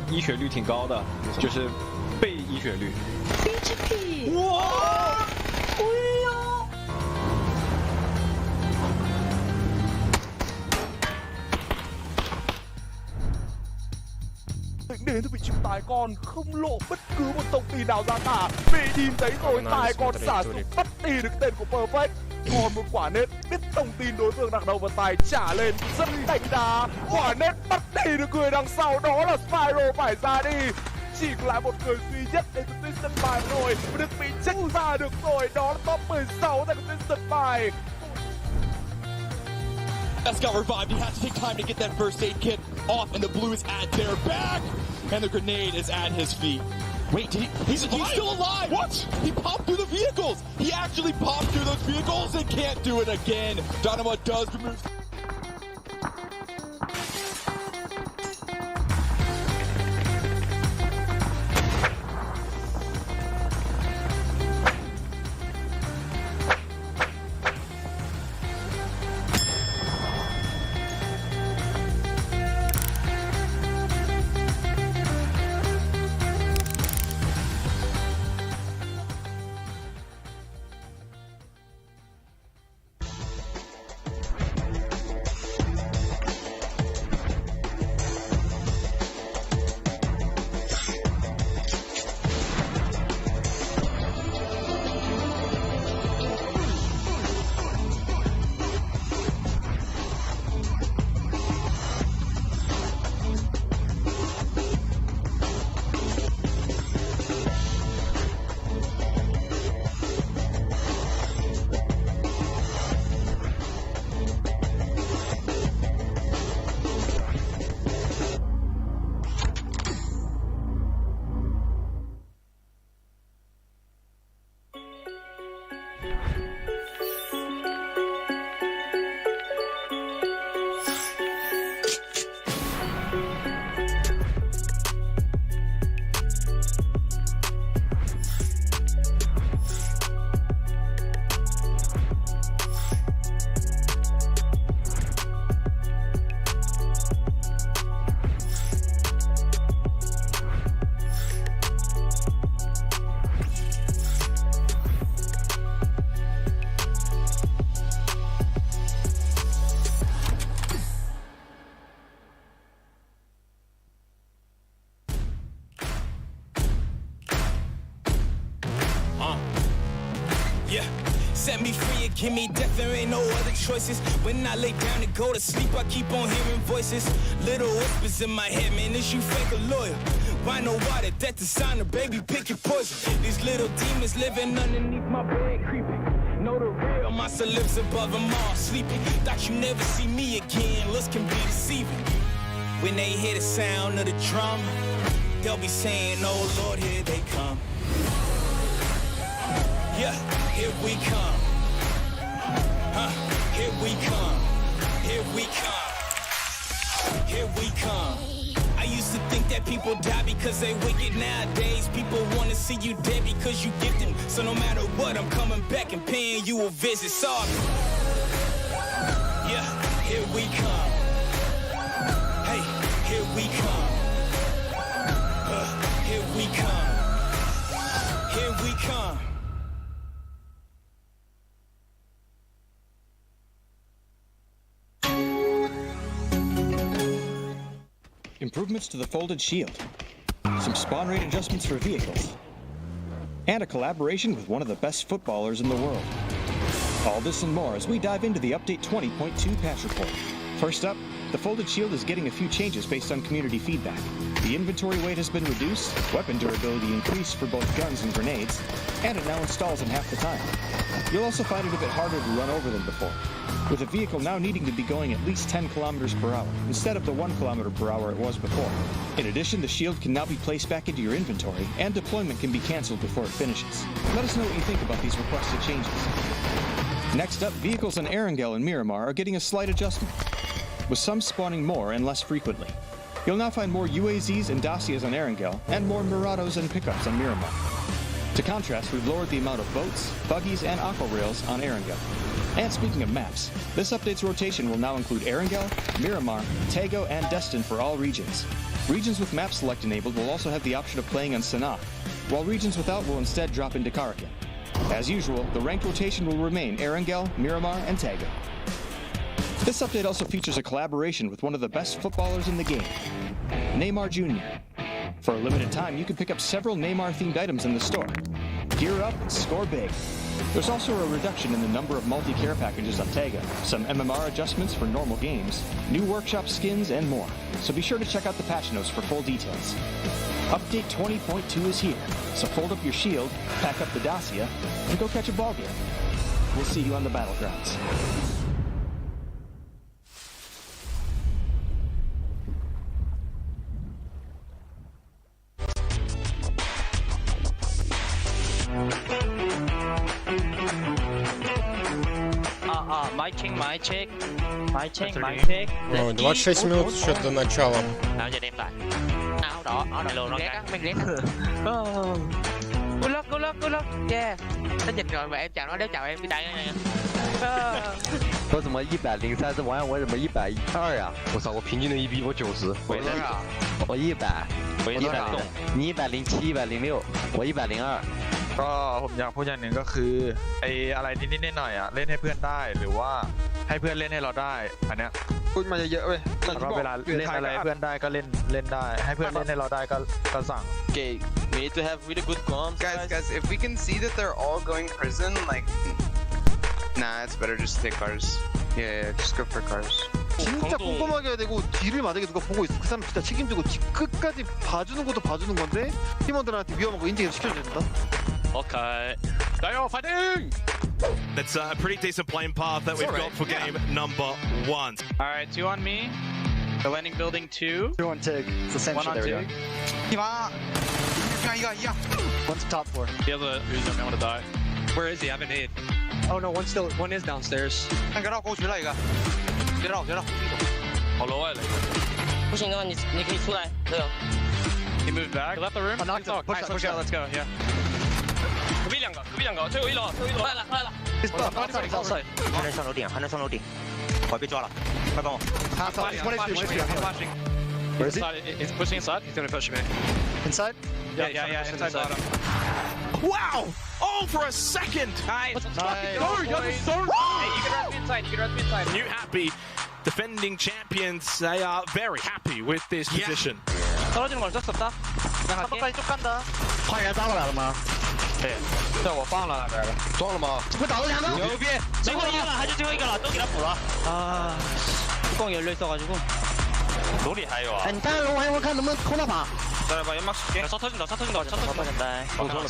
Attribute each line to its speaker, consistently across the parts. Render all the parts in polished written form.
Speaker 1: 医学率挺高的，就是被医学率。
Speaker 2: BGP，
Speaker 1: 哇！
Speaker 2: 哎呦！Đến
Speaker 3: từ vị trí tài con không lộ bất cứ một thông tin nào ra cả. Vì nhìn thấy rồi tài con xả súng bắt đi được tên của Perfect. Còn một quả nết biết thông tin đối phương đang đâu và tài trả lên rất đánh đá. Quả nết bắt đi được người đằng sau, đó là Spyro phải ra đi. Chỉ còn lại một người duy nhất đến từ tuyến sân bài rồi, được bị trách ra được rồi, đó là top 16 tại tuyến sân bài.
Speaker 4: That's got revived. He has to take time to get that first aid kit off, and the blue is at their back, and the grenade is at his feet. Wait, he's still alive! What? He popped through the vehicles! He actually popped through those vehicles and can't do it again. Dynamo does remove...
Speaker 5: Set me free and give me death, there ain't no other choices. When I lay down and go to sleep, I keep on hearing voices. Little whispers in my head, man, is you fake or loyal? Why no water, that designer, baby, pick your poison. These little demons living underneath my bed, creeping. Know the real, my lives above them all, sleeping. Thought you never see me again, looks can be deceiving. When they hear the sound of the drum, they'll be saying, oh Lord, here they come. Yeah, here we come. Here we come. Here we come. Here we come. I used to think that people die because they wicked. Nowadays, people want to see you dead because you gifted. So no matter what, I'm coming back and paying you a visit. Sorry. Yeah, here we come. Hey, here we come. Here we come. Here we come.
Speaker 6: Improvements to the folded shield, some spawn rate adjustments for vehicles, and a collaboration with one of the best footballers in the world. All this and more as we dive into the Update 20.2 patch report. First up, the folded shield is getting a few changes based on community feedback. The inventory weight has been reduced, weapon durability increased for both guns and grenades, and it now installs in half the time. You'll also find it a bit harder to run over than before, with a vehicle now needing to be going at least 10 kilometers per hour, instead of the 1 kilometer per hour it was before. In addition, the shield can now be placed back into your inventory, and deployment can be cancelled before it finishes. Let us know what you think about these requested changes. Next up, vehicles in Erangel and Miramar are getting a slight adjustment, with some spawning more and less frequently. You'll now find more UAZs and Dacias on Erangel, and more Murados and pickups on Miramar. To contrast, we've lowered the amount of boats, buggies, and aqua rails on Erangel. And speaking of maps, this update's rotation will now include Erangel, Miramar, Tago, and Destin for all regions. Regions with map select enabled will also have the option of playing on Sanaa, while regions without will instead drop into Karakin. As usual, the ranked rotation will remain Erangel, Miramar, and Tago. This update also features a collaboration with one of the best footballers in the game, Neymar Jr. For a limited time, you can pick up several Neymar-themed items in the store. Gear up and score big. There's also a reduction in the number of multi-care packages on Tago, some MMR adjustments for normal games, new workshop skins, and more. So be sure to check out the patch notes for full details. Update 20.2 is here, so fold up your shield, pack up the Dacia, and go catch a ball game. We'll see you on the battlegrounds.
Speaker 7: Máy check.
Speaker 8: Ой, 26 минут еще до начала.
Speaker 7: Nào giờ đem lại. Áo đỏ lùn nó ghét mình ghét. Good luck. Yeah. Nó dịch rồi mà em chào nó, đéo chào em cái tay này.
Speaker 9: 说怎么103玩我怎么112呀？我操，我平均的1比我90。
Speaker 7: 我多少？
Speaker 9: 我100，我100，你107、106，我102。
Speaker 3: ก็ผมอยากพูดอย่างหนึ่งก็คือไอ้อะไรนิดๆหน่อยๆอ่ะเล่นให้เพื่อนได้หรือว่าให้เพื่อนเล่นให้เราได้อันเนี้ยพูดมาเยอะๆเว้ยแล้วก็เวลาเล่นอะไรเพื่อนได้ก็เล่นได้ให้เพื่อนเล่นให้เราได้ก็สั่ง
Speaker 10: Okay, we need to have really good comms. Guys, if we can see that they're all going prison, like, nah, it's better just take cars. Yeah, just go for cars.
Speaker 11: 진짜 꼼꼼하게 해야 되고 뒤를 만약에 누가 보고 있어 그 사람 진짜 책임지고 끝까지 봐주는 것도 봐주는 건데 팀원들한테 위험한 거 인증을 시켜줘야 된다.
Speaker 1: Okay. They are fighting!
Speaker 12: That's a pretty decent playing path that we've got for game number 1.
Speaker 7: Alright, 2 on me. The landing building 2.
Speaker 11: 2 on Tig. It's the same
Speaker 7: 1
Speaker 11: shit
Speaker 7: on
Speaker 11: there.
Speaker 7: Tig.
Speaker 11: One's top floor.
Speaker 1: The other who's not going to die.
Speaker 7: Where is he? I haven't hit.
Speaker 11: Oh no, one is downstairs.
Speaker 7: get out
Speaker 1: 好low 你。
Speaker 7: 不行的话你可以出来。对啊。
Speaker 1: He moved back.
Speaker 7: He left the room.
Speaker 11: Knocked him. Push out.
Speaker 1: Let's go. Yeah.
Speaker 7: 隔壁两个，最后一楼。来了。
Speaker 11: He's outside.
Speaker 7: 还能上楼顶。我被抓了，快帮我。
Speaker 11: Where is he?
Speaker 1: He's pushing inside. He's going to push me.
Speaker 11: Inside?
Speaker 1: Yeah. Inside bottom.
Speaker 12: Wow! Oh, for a second!
Speaker 7: Nice.
Speaker 1: Nice.
Speaker 12: No, you guys are so
Speaker 7: Hey, you can run me inside.
Speaker 12: New happy defending champions. They are very happy with this position.
Speaker 7: 떨어지는 걸 어쩔 수 없다. 그냥 갈게. 쭉 간다.
Speaker 11: 花园抓过来了吗？
Speaker 1: 对，我放了那边了。
Speaker 11: 抓了吗？这不打了2个？
Speaker 7: 牛逼！最后一个了，还是最后一个了，都给他补了。啊，一共열려 있어가지고。
Speaker 1: 楼里还有啊？
Speaker 11: 哎，你待会儿我看能不能偷到把。
Speaker 1: 再把연막 쓸게.
Speaker 7: 차 터진다.
Speaker 1: 车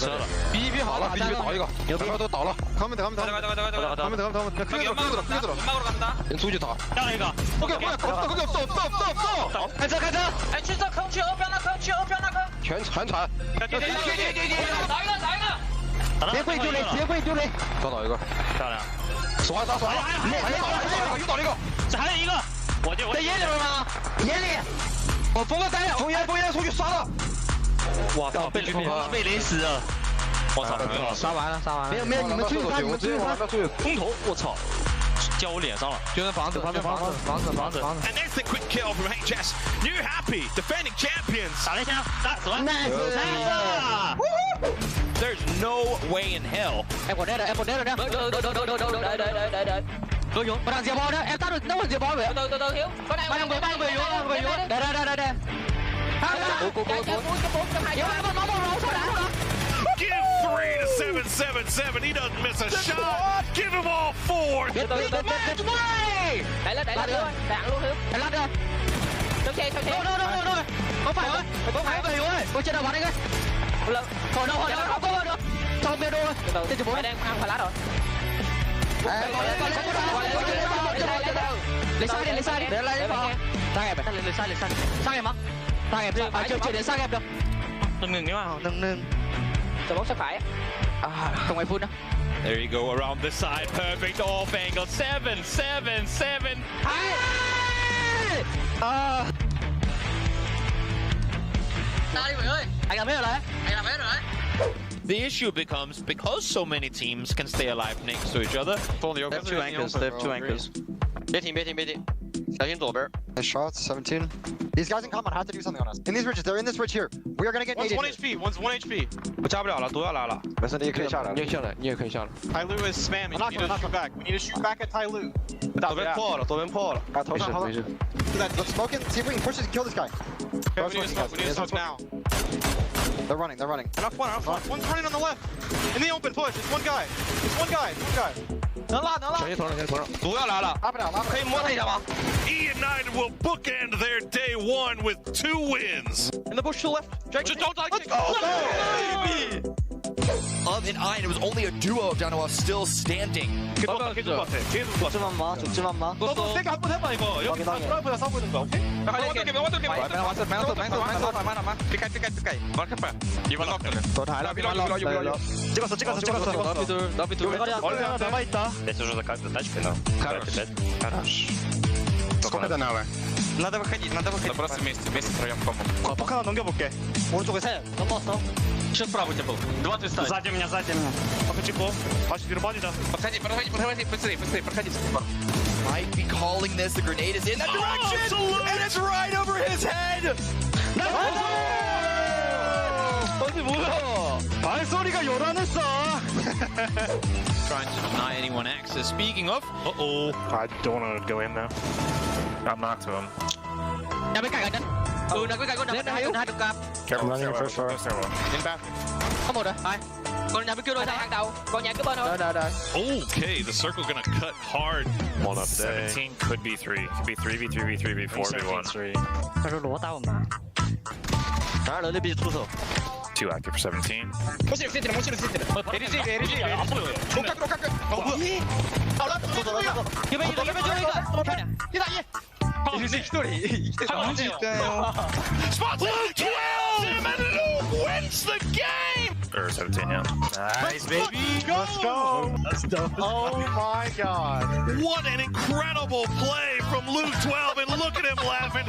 Speaker 1: 了。
Speaker 11: B好了，B打一个，都倒了。가면 돼. 가면 돼. 크게 들어.
Speaker 1: 연막으로 간다.
Speaker 11: 수지 다.
Speaker 7: 掉了一个。
Speaker 11: 거기 없어. 가자.
Speaker 7: 哎，去这坑，去二标那坑。
Speaker 11: 全铲。
Speaker 7: 打一个。
Speaker 11: 直接跪丢雷。抓到一个。
Speaker 1: 漂亮。
Speaker 11: 耍，又倒了一个。
Speaker 7: 这还有一个。我在烟里边吗？烟里。
Speaker 11: 我封了单，封烟出去杀了！
Speaker 1: 我操，被
Speaker 7: 雷死了！
Speaker 1: 我操，
Speaker 11: 杀完了！没有，你们追他，
Speaker 1: 空投，我操，浇我脸上了，就在房子。
Speaker 12: And that's the quick kill from HS. New happy defending champions.
Speaker 7: 打了一枪，死了。
Speaker 12: Nice. There's no way in hell.
Speaker 7: 哎，我这，都有，不让接包的，哎，打住，那我接包呗。都，把两个有，来。
Speaker 12: Give 3 to 777. He doesn't miss a shot. Give him all 4.
Speaker 7: 来了，两路去，来拉着。都切，我排，我接到把那个，好了，超别多，这就不会的，快拉着。 你杀啲，你拉啲貨，殺入嚟，你殺嗎？殺入，最連殺入咗，1-1點啊，1-1，就冇失牌啊，仲係寬啊。
Speaker 12: There you go around the side, perfect off angle. 7-7-7.
Speaker 7: 啊！哪裡回去？係咁樣嚟？
Speaker 12: The issue becomes because so many teams can stay alive next to each other.
Speaker 1: They have 2 anchors.
Speaker 7: 別停。
Speaker 9: 小心左边。
Speaker 13: Nice shots, 17. These guys in combat have to do something on us. In these ridges, they're in this ridge here. We are gonna get
Speaker 3: One's
Speaker 13: naded.
Speaker 3: 1 HP, one's 1 HP.
Speaker 1: 我加不了了，毒要来了。
Speaker 13: 没事，你也可以下来。
Speaker 9: 你也下来，你也可以下来。
Speaker 3: Tai Lu is spamming. We need to shoot back. We need to shoot back at Tai Lu.
Speaker 1: 左边破了，左边破了。
Speaker 13: 啊，头上，头上。Let's smoke in. See if we can push this and kill this guy.
Speaker 3: Okay, we need to smoke now.
Speaker 13: They're running. They're running.
Speaker 3: Enough one, enough one. One's running on the left. In the open push. It's one guy. It's one guy. One guy.
Speaker 7: 能拉能拉。
Speaker 9: 小心头上，小心头上。
Speaker 1: 毒要来了，
Speaker 13: 拉不了，拉不了。
Speaker 7: 可以摸他一下吗？
Speaker 12: E United will bookend their day one with 2 wins.
Speaker 7: In the bush to the left. Drake,
Speaker 1: just don't touch it.
Speaker 4: Of and I, and it was only a duo of down to us still standing.
Speaker 1: 계속 봐.
Speaker 13: 좀만 봐, 좀만 봐.
Speaker 1: 너도 세게 한번 해봐 이거. 여기 프라이브에서 싸우고 있는 거야, 오케이?
Speaker 13: 찍었어.
Speaker 1: 얼마 남아있다.
Speaker 3: Сколько до навы? Надо выходить, надо выходить. Просто вместе втроем комбо.
Speaker 1: 포카 하나 넘겨볼게.
Speaker 13: 오른쪽에 셋.
Speaker 7: 넘었어.
Speaker 1: Сейчас справа у тебя был. 2 твиста.
Speaker 3: Сзади меня. Пока чекло. Паши, перебади, да.
Speaker 4: Проходи, быстрее, проходи. Might be calling this. The grenade is in that direction, and it's right over his head.
Speaker 1: 어디 뭐야? 발소리가 요란했어.
Speaker 5: Trying to deny anyone access. Speaking of,
Speaker 3: I don't want to go in though. I'm not to him.
Speaker 7: Nằm bên cạnh anh đấy. Nằm bên cạnh con nằm bên hai đường cam.
Speaker 3: Careful, running for sure. In back.
Speaker 7: Có một rồi, hai. Còn nhà bên kia đôi sang hàng đầu. Còn nhà cứ bên thôi.
Speaker 12: Okay, the circle gonna cut hard.
Speaker 3: 17 could be 3. Could be 3v3, v3, v4, v1.
Speaker 7: 他说罗打我们。
Speaker 1: 哪能力必须出手？
Speaker 3: 2 active for 17.
Speaker 1: LG 안 보여요.
Speaker 12: Spot 12! And Luke wins the game!
Speaker 3: Or 17, yeah.
Speaker 12: Nice, baby! Let's go!
Speaker 3: Oh my god.
Speaker 12: What an incredible play from Luke 12, and look at him laughing.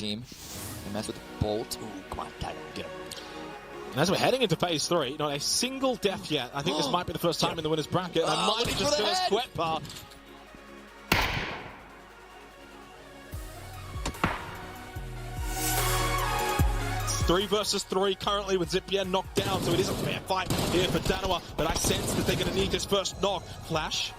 Speaker 4: team. They mess with Bolt. Ooh, come on, get him.
Speaker 3: And as we're heading into phase 3, not a single death yet. I think this might be the first time in the winner's bracket. And might just do a sweat bar. It's 3 versus 3 currently with Zipien knocked down, so it is a fair fight here for Danoa. But I sense that they're going to need this first knock. Flash,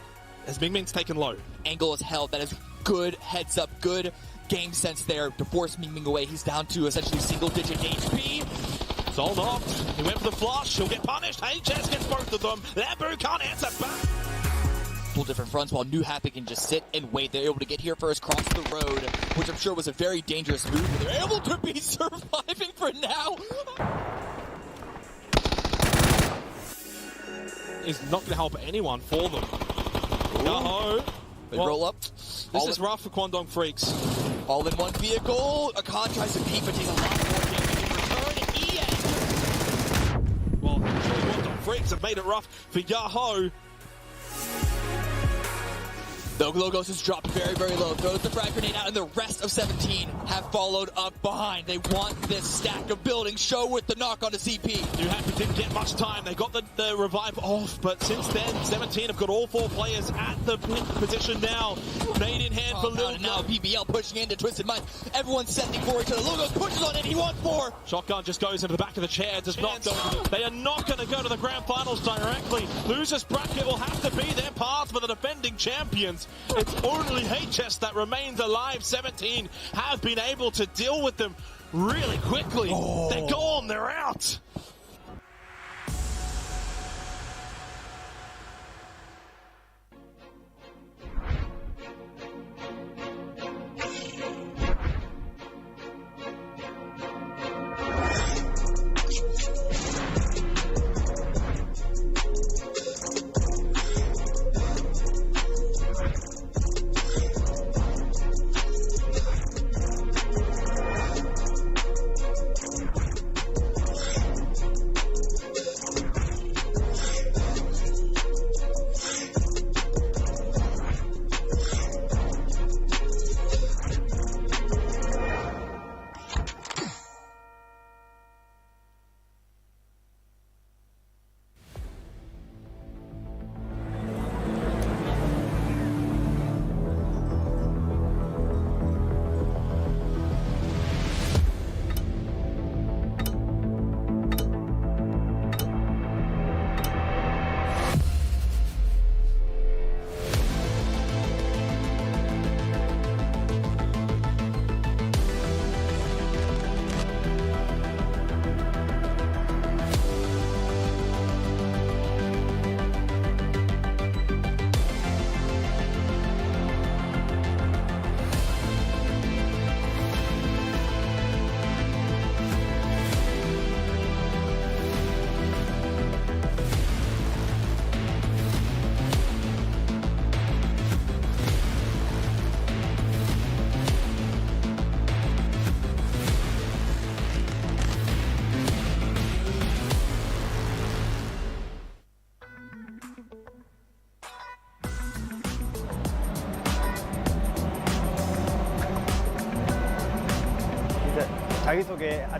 Speaker 3: as Mingming's taken low.
Speaker 4: Angle is held. That is good heads up, good game sense there to force Mingming away. He's down to essentially single-digit HP.
Speaker 3: Soul knocked. He went for the flush. He'll get punished. HS gets both of them. Lambu can't answer back.
Speaker 4: Full different fronts while New Happy can just sit and wait. They're able to get here first, cross the road, which I'm sure was a very dangerous move, but they're able to be surviving for now.
Speaker 3: Is not going to help anyone for them. No.
Speaker 4: They roll up.
Speaker 3: This is rough for Kwandong Freaks.
Speaker 4: All in one vehicle. Akan tries to peek, but takes a lot more damage in return.
Speaker 3: Well, Kwandong Freaks have made it rough for Yahoo.
Speaker 4: The Logos is dropped very, very low. Throws the frag grenade out, and the rest of 17 have followed up behind. They want this stack of buildings. Show with the knock on the CP.
Speaker 3: New Happy didn't get much time. They got the revive off, but since then, 17 have got all 4 players at the position now. Made in hand for Lil.
Speaker 4: Now PBL pushing into Twisted Mind. Everyone's sending for each other. Logos pushes on it. He wants more.
Speaker 3: Shotgun just goes into the back of the chair. Does not go. They are not going to go to the grand finals directly. Losers bracket will have to be their path for the defending champions. It's only HS that remains alive. 17 have been able to deal with them really quickly. They're gone. They're out.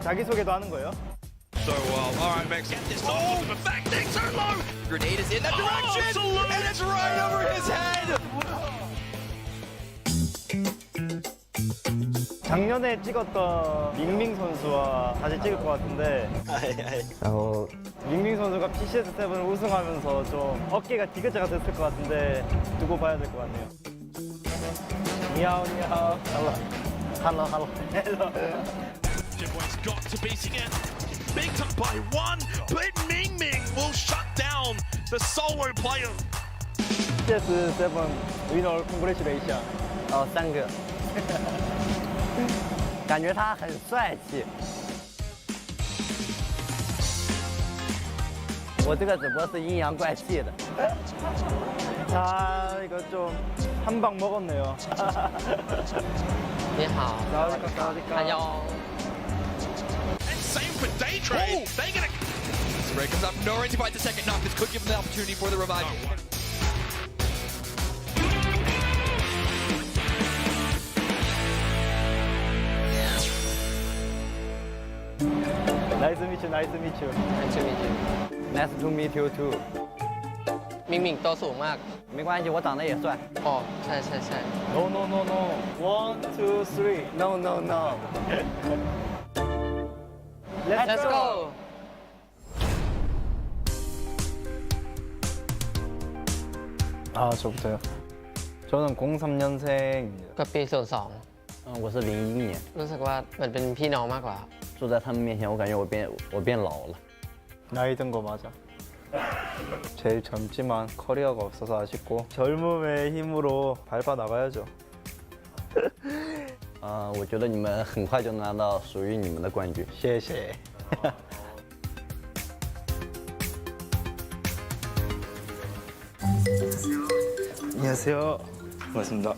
Speaker 14: 자기소개도 하는 거예요?
Speaker 12: So well, all right, Max, get this off of effecting so low.
Speaker 4: Grenade is in that direction, and it's right over his head.
Speaker 14: 작년에 찍었던 밍밍 선수와 다시 찍을 것 같은데 밍밍 선수가 PCS7을 우승하면서 좀 어깨가 디귿자가 됐을 것 같은데 두고 봐야 될 것 같네요. 미야오 미야오 할로
Speaker 12: Jimboy's got to beat again. Bigged up by 1, but Mingming will shut down the solo player.
Speaker 14: PCS7 winner congratulation 3个感觉他很帅气。我这个直播是阴阳怪气的。他이거 좀 한 방 먹었네요.
Speaker 7: 你好，安妞。
Speaker 12: Same for Day Trade. They get a
Speaker 4: Spray comes out from nowhere to fight the second knock. This could give him the opportunity for the revive.
Speaker 14: Nice to meet you. Nice to meet you.
Speaker 7: Nice to meet you.
Speaker 14: Nice to meet you too.
Speaker 7: มิงมิงตัวสูงมาก
Speaker 14: 没关系，我长得也帅。
Speaker 7: อ๋อใช่ใช่ใช่
Speaker 14: No no no no. 1, 2, 3. No no no.
Speaker 7: Let's go.
Speaker 14: 아 저부터요. 저는 03년생입니다.
Speaker 7: ก็ปี02
Speaker 14: 我是01年。
Speaker 7: รู้สึกว่ามันเป็นพี่น้องมากกว่า
Speaker 14: 坐在他们面前，我感觉我变老了。 나이 든 거 맞아. 제일 젊지만 커리어가 없어서 아쉽고 젊음의 힘으로 밟아 나가야죠. 我觉得你们很快就拿到属于你们的冠军。谢谢。 안녕하세요. 반갑습니다.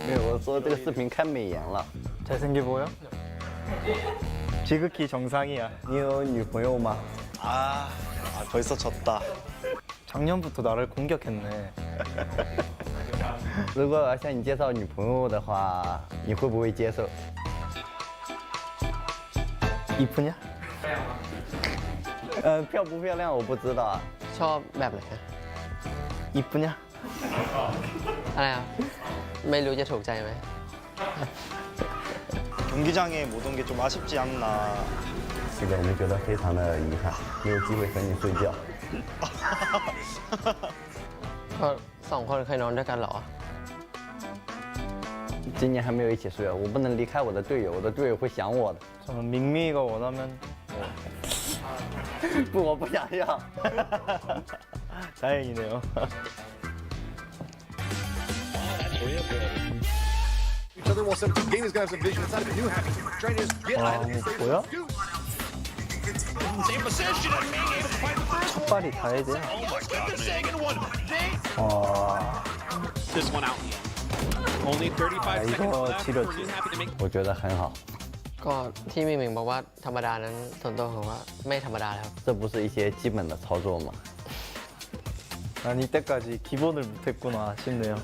Speaker 14: 네, 我做这个视频看美颜了。 잘생겨 보여? 지극히 정상이야. 你有女朋友吗? 벌써 졌다. 작년부터 나를 공격했네. 如果向你介绍女朋友的话，你会不会接受？ 이쁘냐? 漂不漂亮我不知道啊。
Speaker 7: ชอบแบบไหน
Speaker 14: 이쁘냐?
Speaker 7: อะไรอ่ะไม่รู้จะถูกใจไหม
Speaker 14: 경기장에 못 온 게 좀 아쉽지 않나. 这个我们觉得非常的遗憾，没有机会和你睡觉。
Speaker 7: ก็2คนเคยนอนด้วยกันเหรอ
Speaker 14: 今年还没有一起睡，我不能离开我的队友，我的队友会想我的。 저는 밍밍이가 원하면不，我不想要。다행이네요.
Speaker 3: Each other while 17 gaming is gonna have some vision inside of a new habit. Trying to just get out of these
Speaker 14: 뭐야?
Speaker 12: Same position and being able to find the first one.
Speaker 14: 빨리 가야 돼.
Speaker 12: Almost got the second one.
Speaker 1: This one out. Only 35 seconds
Speaker 14: 이거
Speaker 1: left.
Speaker 14: 지렸지.
Speaker 1: We're just happy to make
Speaker 14: 我觉得很好。
Speaker 7: ก็ที่มิงมิงบอกว่าธรรมดานั้นส่วนตัวผมว่าไม่ธรรมดาแล้ว
Speaker 14: 这不是一些基本的操作吗？ 난 이때까지 기본을 못했구나 싶네요.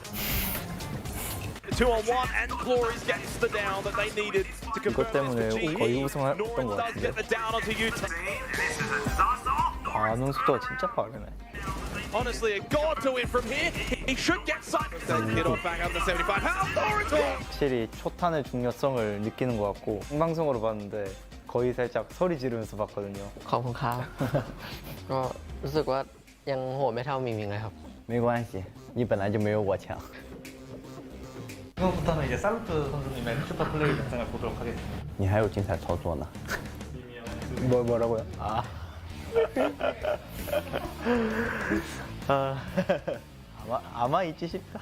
Speaker 12: 2-on-1 and Glory's gets the down that they needed to
Speaker 14: 이것 때문에 거의 우승했던 것
Speaker 12: Norris does
Speaker 14: 같은데.
Speaker 12: get the down onto Utah.
Speaker 14: 반응 속도가 진짜 빠르네.
Speaker 12: Honestly, a god to win from here. He should get sight. Hit on back up to 75. How Norris?
Speaker 14: 확실히 초탄의 중요성을 느끼는 것 같고 생방송으로 봤는데 거의 살짝 소리 지르면서 봤거든요.
Speaker 7: ขอบคุณครับ ก็รู้สึกว่ายังโหดไม่เท่ามิงมิงเลยครับ
Speaker 14: 没关系，你本来就没有我强。 이거부터는 이제 살루트 선수님의 슈퍼 플레이 영상을 보도록 하겠습니다. 你还有精彩操作呢。뭐라고요? 아. 아마 있지 싶다.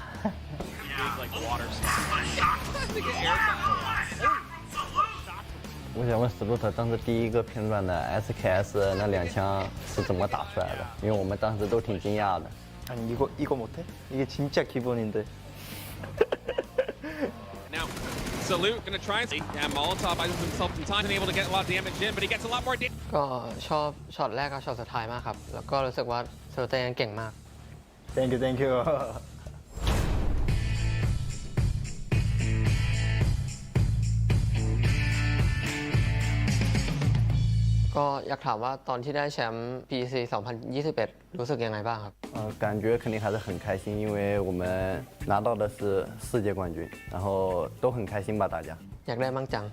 Speaker 14: 我想问史路特当时第一个片段的 SKS 那2枪是怎么打出来的？因为我们当时都挺惊讶的。 아니 이거 못해? 이게 진짜 기본인데.
Speaker 1: Now, Salute gonna try and Molotov buys himself some time and able to get a lot of damage in, but he gets a lot more damage.
Speaker 7: ก็ชอบช็อตแรกกับช็อตสุดท้ายมากครับ แล้วก็รู้สึกว่าโซโลเต้ยังเก่งมาก
Speaker 14: Thank you.
Speaker 7: ก็อยากถามว่าตอนที่ได้แชมป์ PC 2021 รู้สึกยังไงบ้างครับ
Speaker 14: 感觉肯定还是很开心，因为我们拿到的是世界冠军，然后都很开心吧，大家。
Speaker 7: อยากได้มั่งจัง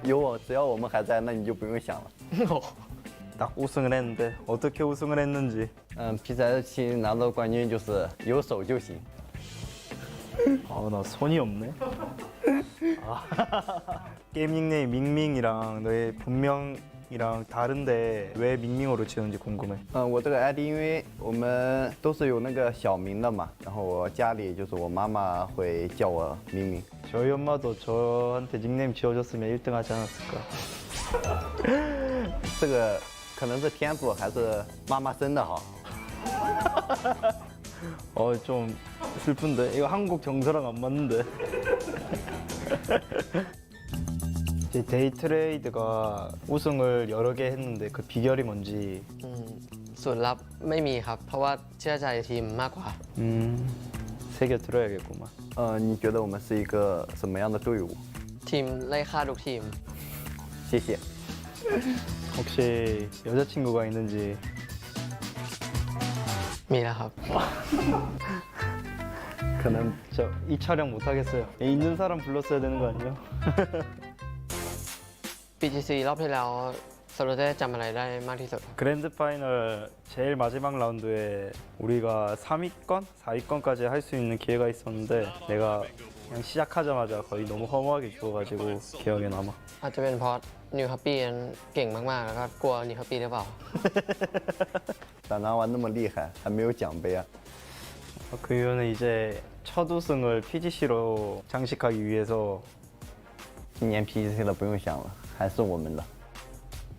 Speaker 14: 有我，只要我们还在，那你就不用想了。딱 우승을 했는데 어떻게 우승을 했는지. P47拿到冠军就是有手就行。나 손이 없네. 게임 닉네임 밍밍이랑 너의 본명이랑 다른데 왜 밍밍으로 지었는지 궁금해. 我这个 ID 因为我们都是有那个小名的嘛，然后我家里就是我妈妈会叫我明明。 저희 엄마도 저한테 닉네임 지어줬으면 1등 하지 않았을까. 这个可能是天赋还是妈妈生的好。좀 슬픈데 이거 한국 정서랑 안 맞는데. 제 데이트레이드가 우승을 여러 개 했는데 그 비결이 뭔지.
Speaker 7: ส่วนลับไม่มีครับ เพราะว่าเชื่อใจทีมมากกว่า
Speaker 14: 새겨 들어야겠구만. 你觉得我们是一个什么样的队伍？
Speaker 7: ทีมไล่ฆ่าทุกทีม
Speaker 14: 谢谢。 혹시 여자친구가 있는지?
Speaker 7: มีแล้วครับ
Speaker 14: 그는 저 이 촬영 못 하겠어요. 있는 사람 불렀어야 되는 거 아니에요?
Speaker 7: BGC รอบที่แล้วโซโลเต้จำอะไรได้มากที่สุด
Speaker 14: 그랜드 파이널 제일 마지막 라운드에 우리가 3위권, 4위권까지 할 수 있는 기회가 있었는데 내가 그냥 시작하자마자 거의 너무 허무하게 죽어가지고 기억에 남아.
Speaker 7: อาจจะเป็นเพราะนิวฮัปปี้เก่งมากๆแล้วก็กลัวนิวฮัปปี้หรือเปล่า
Speaker 14: 나 나와那么厉害还没有奖杯啊. 그 이유는 이제 첫 우승을 PGC로 장식하기 위해서 今年 PGC 了不用想了还是我们的.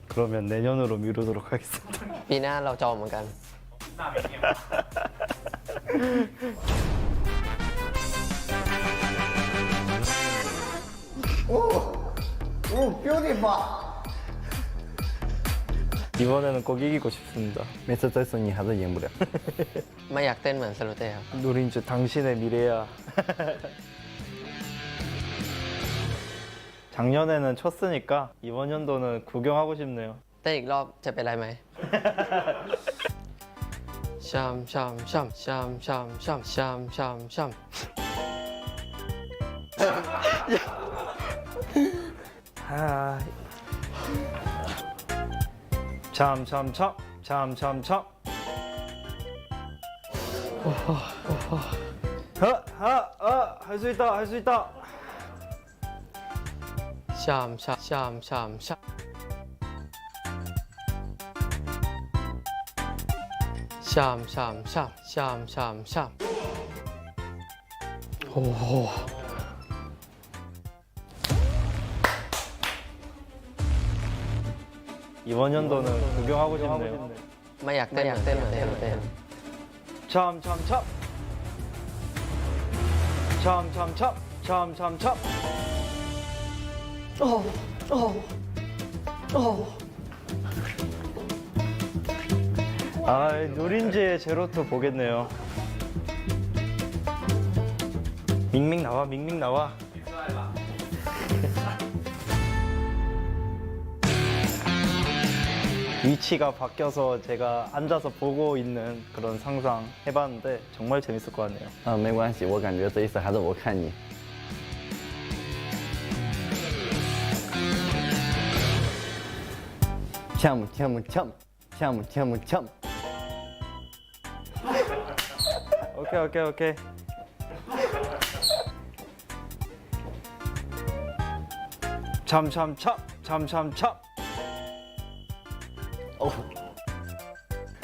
Speaker 14: 그러면 내년으로 미루도록 하겠습니다.
Speaker 7: ปีหน้าเราจองเหมือนกัน
Speaker 14: 오, beautiful. 이번에는 꼭 이기고 싶습니다. 每次这次你还是赢不了.
Speaker 7: ไม่อยากเต้นเหมือนโซโลเต้ครับ
Speaker 14: 누린즈 당신의 미래야. 작년에는 쳤으니까 이번 연도는 구경하고 싶네요.
Speaker 7: เต้นอีกรอบจะเป็นไรไหม ชัมชัมชัมชัมชัมชัมชัมชัมชัม
Speaker 14: 참참참 참참참. 할 수 있다 할 수 있다.
Speaker 7: ชัมชัมชัมชัมชัมชัมชัมชัมชัมชัมชัมโอ้โห
Speaker 14: 이번 연도는 구경하고 싶네요.
Speaker 7: ไม่อยากเต้นเหมือนโซโลเต้
Speaker 14: 참참참 참참참 참참참. 아, 누린지의 제로투 보겠네요. 밍밍 나와, 밍밍 나와. 위치가 바뀌어서 제가 앉아서 보고 있는 그런 상상 해봤는데 정말 재밌을 것 같네요. 没关系，我感觉这一次还是我看你. 참. 오케이. 참참참.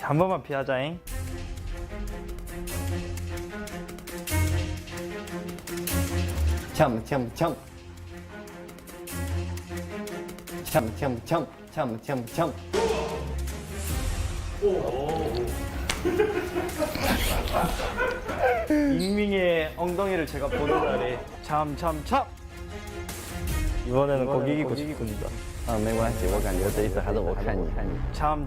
Speaker 14: 한 번만 피하자잉. 참. 밍밍의 엉덩이를 제가 보는 날에 참. 이번에는 꼭 이기고 싶습니다. 没关系，我感觉这一次还是我看你。참.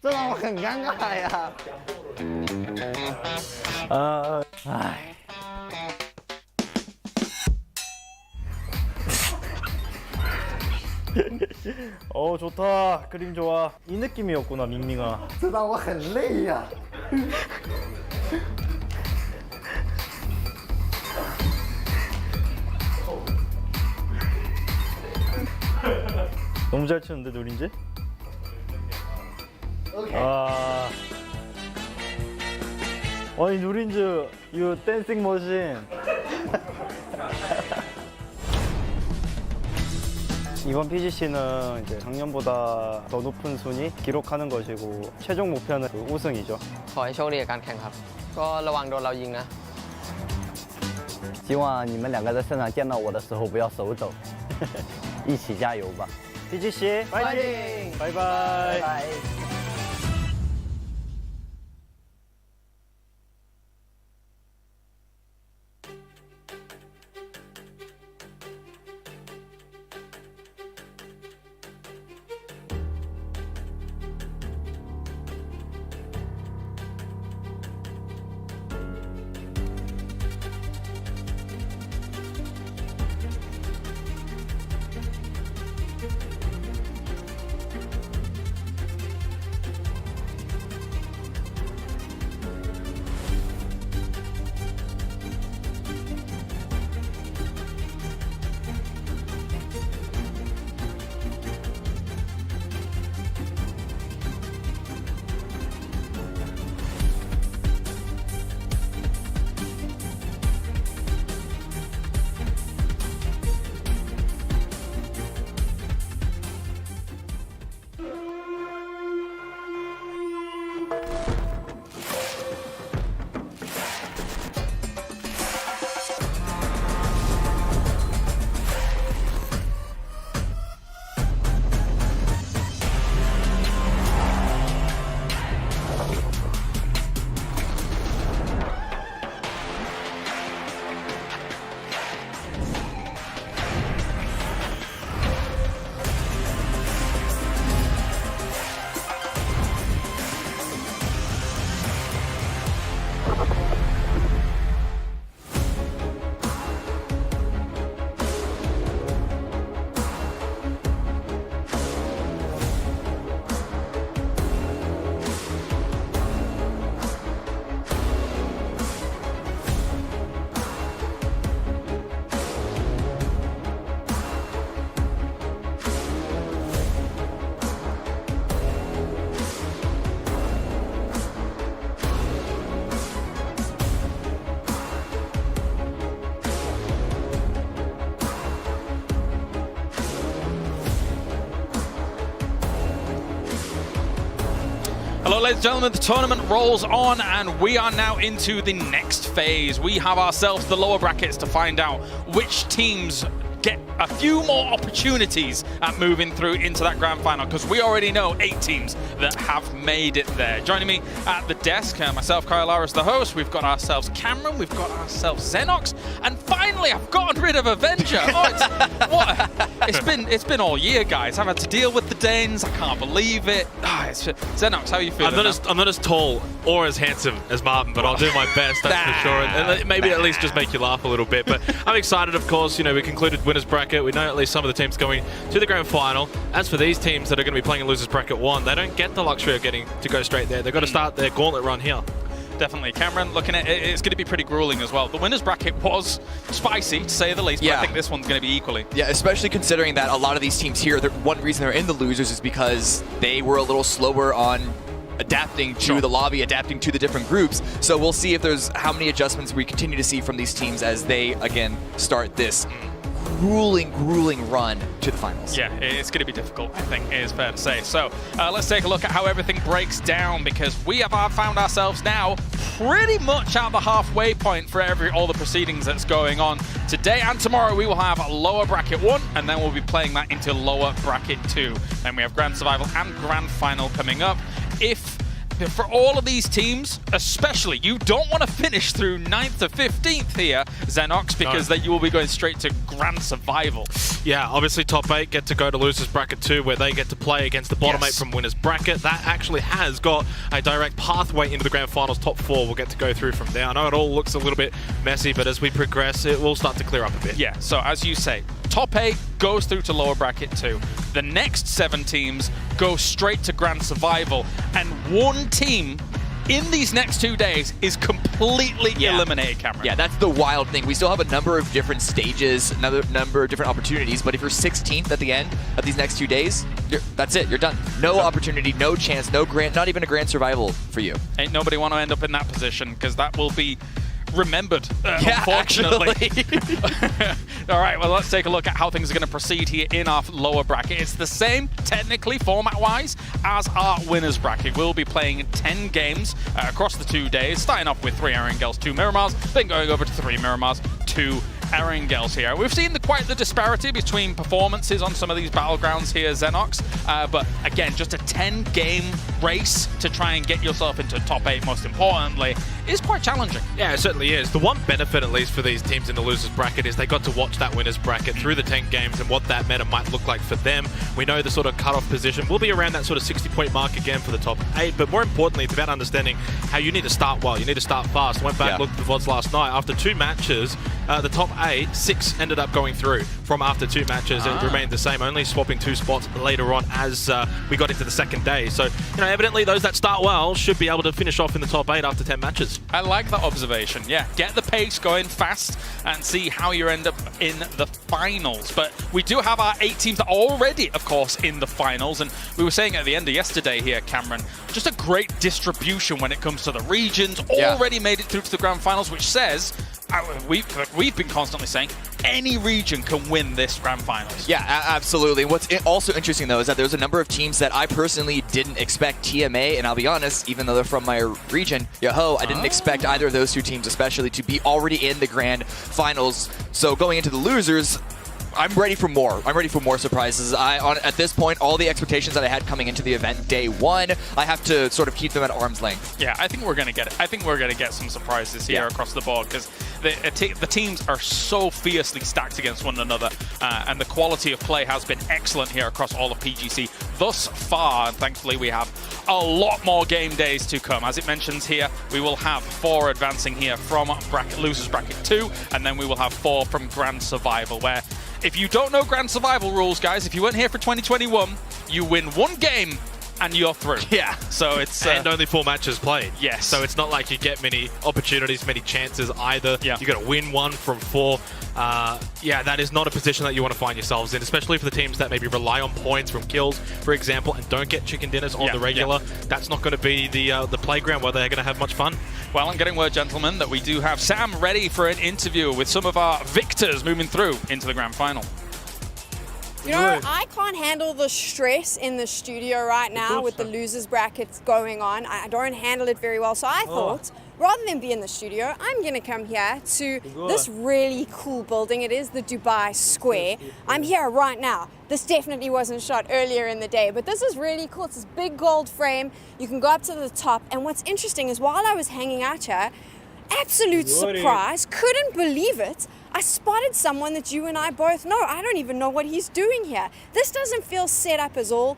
Speaker 14: 这让我很尴尬呀。좋다. 그림 좋아. 이 느낌이었구나, 밍밍아.
Speaker 13: 这让我很累呀。
Speaker 14: 너무 잘 치는데, 누린지? 아니, 누린즈, you dancing machine. 이번 PGC는 이제 작년보다 더 높은 순위 기록하는 것이고 최종 목표는 그 우승이죠.
Speaker 7: ขอให้โชคดีกับการแข่งครับ ก็ระวังโดนเรายิงนะ
Speaker 14: 希望你们两个在现场见到我的时候不要手抖，一起加油吧 PGC 파이팅! 바이바이.
Speaker 15: Hello, ladies and gentlemen, the tournament rolls on and we are now into the next phase. We have ourselves the lower brackets to find out which teams get a few more opportunities at moving through into that grand final, because we already know 8 teams that have made it there. Joining me at the desk, myself, Kyle as the host, we've got ourselves Cameron, we've got ourselves Xenox, and finally I've gotten rid of Avenger. It's been all year, guys. I've had to deal with the Danes. I can't believe it. Xenox, how are you feeling?
Speaker 12: I'm not as tall or as handsome as Martin, but I'll do my best, that's for sure. And maybe at least just make you laugh a little bit. But I'm excited, of course. You know, we concluded winners bracket. We know at least some of the teams going to the grand final. As for these teams that are going to be playing in losers bracket 1, they don't get the luxury of getting to go straight there. They've got to start their gauntlet run here.
Speaker 15: Definitely. Cameron, looking at it, it's going to be pretty grueling as well. The winners bracket was spicy, to say the least, but I think this one's going to be equally.
Speaker 16: Yeah, especially considering that a lot of these teams here, one reason they're in the losers is because they were a little slower on adapting to the lobby, adapting to the different groups. So we'll see if there's how many adjustments we continue to see from these teams as they, again, start this grueling run to the finals.
Speaker 15: Yeah, it's going to be difficult, I think, it is fair to say. So let's take a look at how everything breaks down, because we have found ourselves now pretty much at the halfway point for all the proceedings that's going on. Today and tomorrow we will have lower bracket 1, and then we'll be playing that into lower bracket 2. Then we have grand survival and grand final coming up. For all of these teams, especially, you don't want to finish through 9th to 15th here, Xenox, because then you will be going straight to grand survival.
Speaker 12: Yeah, obviously top 8 get to go to losers bracket 2, where they get to play against the bottom 8 from winners bracket. That actually has got a direct pathway into the grand finals. Top 4 will get to go through from there. I know it all looks a little bit messy, but as we progress, it will start to clear up a bit.
Speaker 15: Yeah, so as you say, top 8 goes through to lower bracket 2. The next 7 teams go straight to grand survival, and one team in these next 2 days is completely eliminated, Cameron.
Speaker 16: Yeah, that's the wild thing. We still have a number of different stages, another number of different opportunities, but if you're 16th at the end of these next 2 days, that's it, you're done. No opportunity, no chance, no grand, not even a grand survival for you.
Speaker 15: Ain't nobody want to end up in that position, because that will be remembered, unfortunately. All right, well, let's take a look at how things are going to proceed here in our lower bracket. It's the same, technically, format-wise, as our winners bracket. We'll be playing 10 games across the 2 days, starting off with 3 Erangels, 2 Miramars, then going over to 3 Miramars, 2 Erangels here. We've seen quite the disparity between performances on some of these battlegrounds here, Xenox, but again, just a 10-game race to try and get yourself into top 8, most importantly, is quite challenging.
Speaker 12: Yeah, it certainly is. The one benefit, at least for these teams in the losers bracket, is they got to watch that winners bracket through the 10 games and what that meta might look like for them. We know the sort of cutoff position will be around that sort of 60-point mark again for the top 8, but more importantly, it's about understanding how you need to start well. You need to start fast. I went back and looked at the VODs last night. After 2 matches, the top 8, 6 ended up going through from after 2 matches. It remained the same, only swapping 2 spots later on as we got into the second day. So, you know, evidently those that start well should be able to finish off in the top 8 after 10 matches.
Speaker 15: I like that observation. Yeah, get the pace going fast and see how you end up in the finals. But we do have our 8 teams that are already, of course, in the finals. And we were saying at the end of yesterday here, Cameron, just a great distribution when it comes to the regions. Already made it through to the grand finals, which says, we've been constantly saying, any region can win this grand finals.
Speaker 16: Yeah, absolutely. What's also interesting, though, is that there's a number of teams that I personally didn't expect TMA, and I'll be honest, even though they're from my region, I didn't expect either of those 2 teams especially to be already in the grand finals. So going into the losers, I'm ready for more. I'm ready for more surprises. At this point, all the expectations that I had coming into the event day 1, I have to sort of keep them at arm's length.
Speaker 15: Yeah, I think we're going to get it. I think we're going to get some surprises here across the board, because the teams are so fiercely stacked against one another, and the quality of play has been excellent here across all of PGC thus far. And thankfully, we have a lot more game days to come. As it mentions here, we will have 4 advancing here from losers bracket 2, and then we will have 4 from grand survival, where if you don't know grand survival rules, guys, if you weren't here for 2021, you win 1 game and you're through.
Speaker 12: Yeah.
Speaker 15: So it's
Speaker 12: and only 4 matches played.
Speaker 15: Yes.
Speaker 12: So it's not like you get many opportunities, many chances either.
Speaker 15: Yeah.
Speaker 12: You got to win 1 from 4. Yeah, that is not a position that you want to find yourselves in, especially for the teams that maybe rely on points from kills, for example, and don't get chicken dinners on the regular. That's not going to be the playground where they're going to have much fun.
Speaker 15: Well, I'm getting word, gentlemen, that we do have Sam ready for an interview with some of our victors moving through into the grand final.
Speaker 17: You know, I can't handle the stress in the studio right now with the losers brackets going on. I don't handle it very well. So I thought, rather than be in the studio, I'm gonna come here to this really cool building. It is the Dubai Square. I'm here right now. This definitely wasn't shot earlier in the day, but this is really cool. It's this big gold frame. You can go up to the top. And what's interesting is while I was hanging out here, absolute surprise, couldn't believe it, I spotted someone that you and I both know. I don't even know what he's doing here. This doesn't feel set up at all.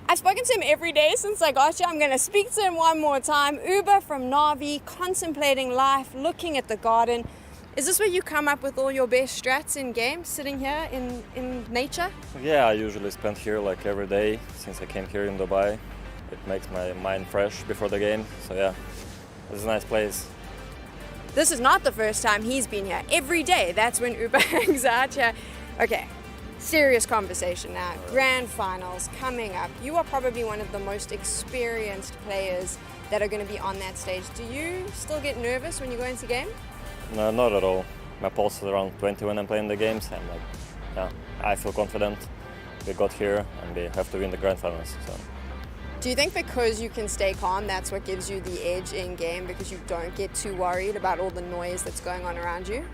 Speaker 17: I've spoken to him every day since I got here. I'm gonna speak to him one more time. Uber from Navi, contemplating life, looking at the garden. Is this where you come up with all your best strats in games, sitting here in nature?
Speaker 18: Yeah, I usually spend here like every day since I came here in Dubai. It makes my mind fresh before the game, so yeah, it's a nice place.
Speaker 17: This is not the first time he's been here. Every day, that's when Uber hangs out here. Okay, serious conversation now. Grand finals coming up. You are probably one of the most experienced players that are going to be on that stage. Do you still get nervous when you go into game?
Speaker 18: No, not at all. My pulse is around 20 when I'm playing the games, and like, yeah, I feel confident. We got here and we have to win the grand finals. So.
Speaker 17: Do you think because you can stay calm, that's what gives you the edge in game, because you don't get too worried about all the noise that's going on around you?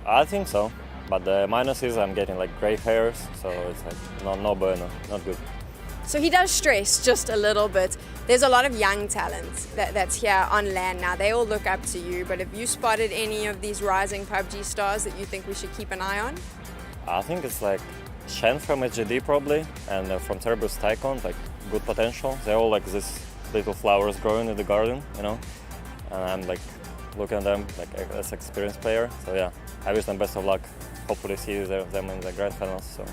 Speaker 18: I think so, but the minus is I'm getting like gray hairs, so it's like no bueno, not good.
Speaker 17: So he does stress just a little bit. There's a lot of young talent that's here on land now. They all look up to you, but have you spotted any of these rising PUBG stars that you think we should keep an eye on?
Speaker 18: I think it's like Shen from HGD probably, and from Cerberus Tycoon, like good potential. They're all like these little flowers growing in the garden, you know, and I'm like looking at them like as experienced player. So yeah, I wish them best of luck. Hopefully see them in the grand finals. So.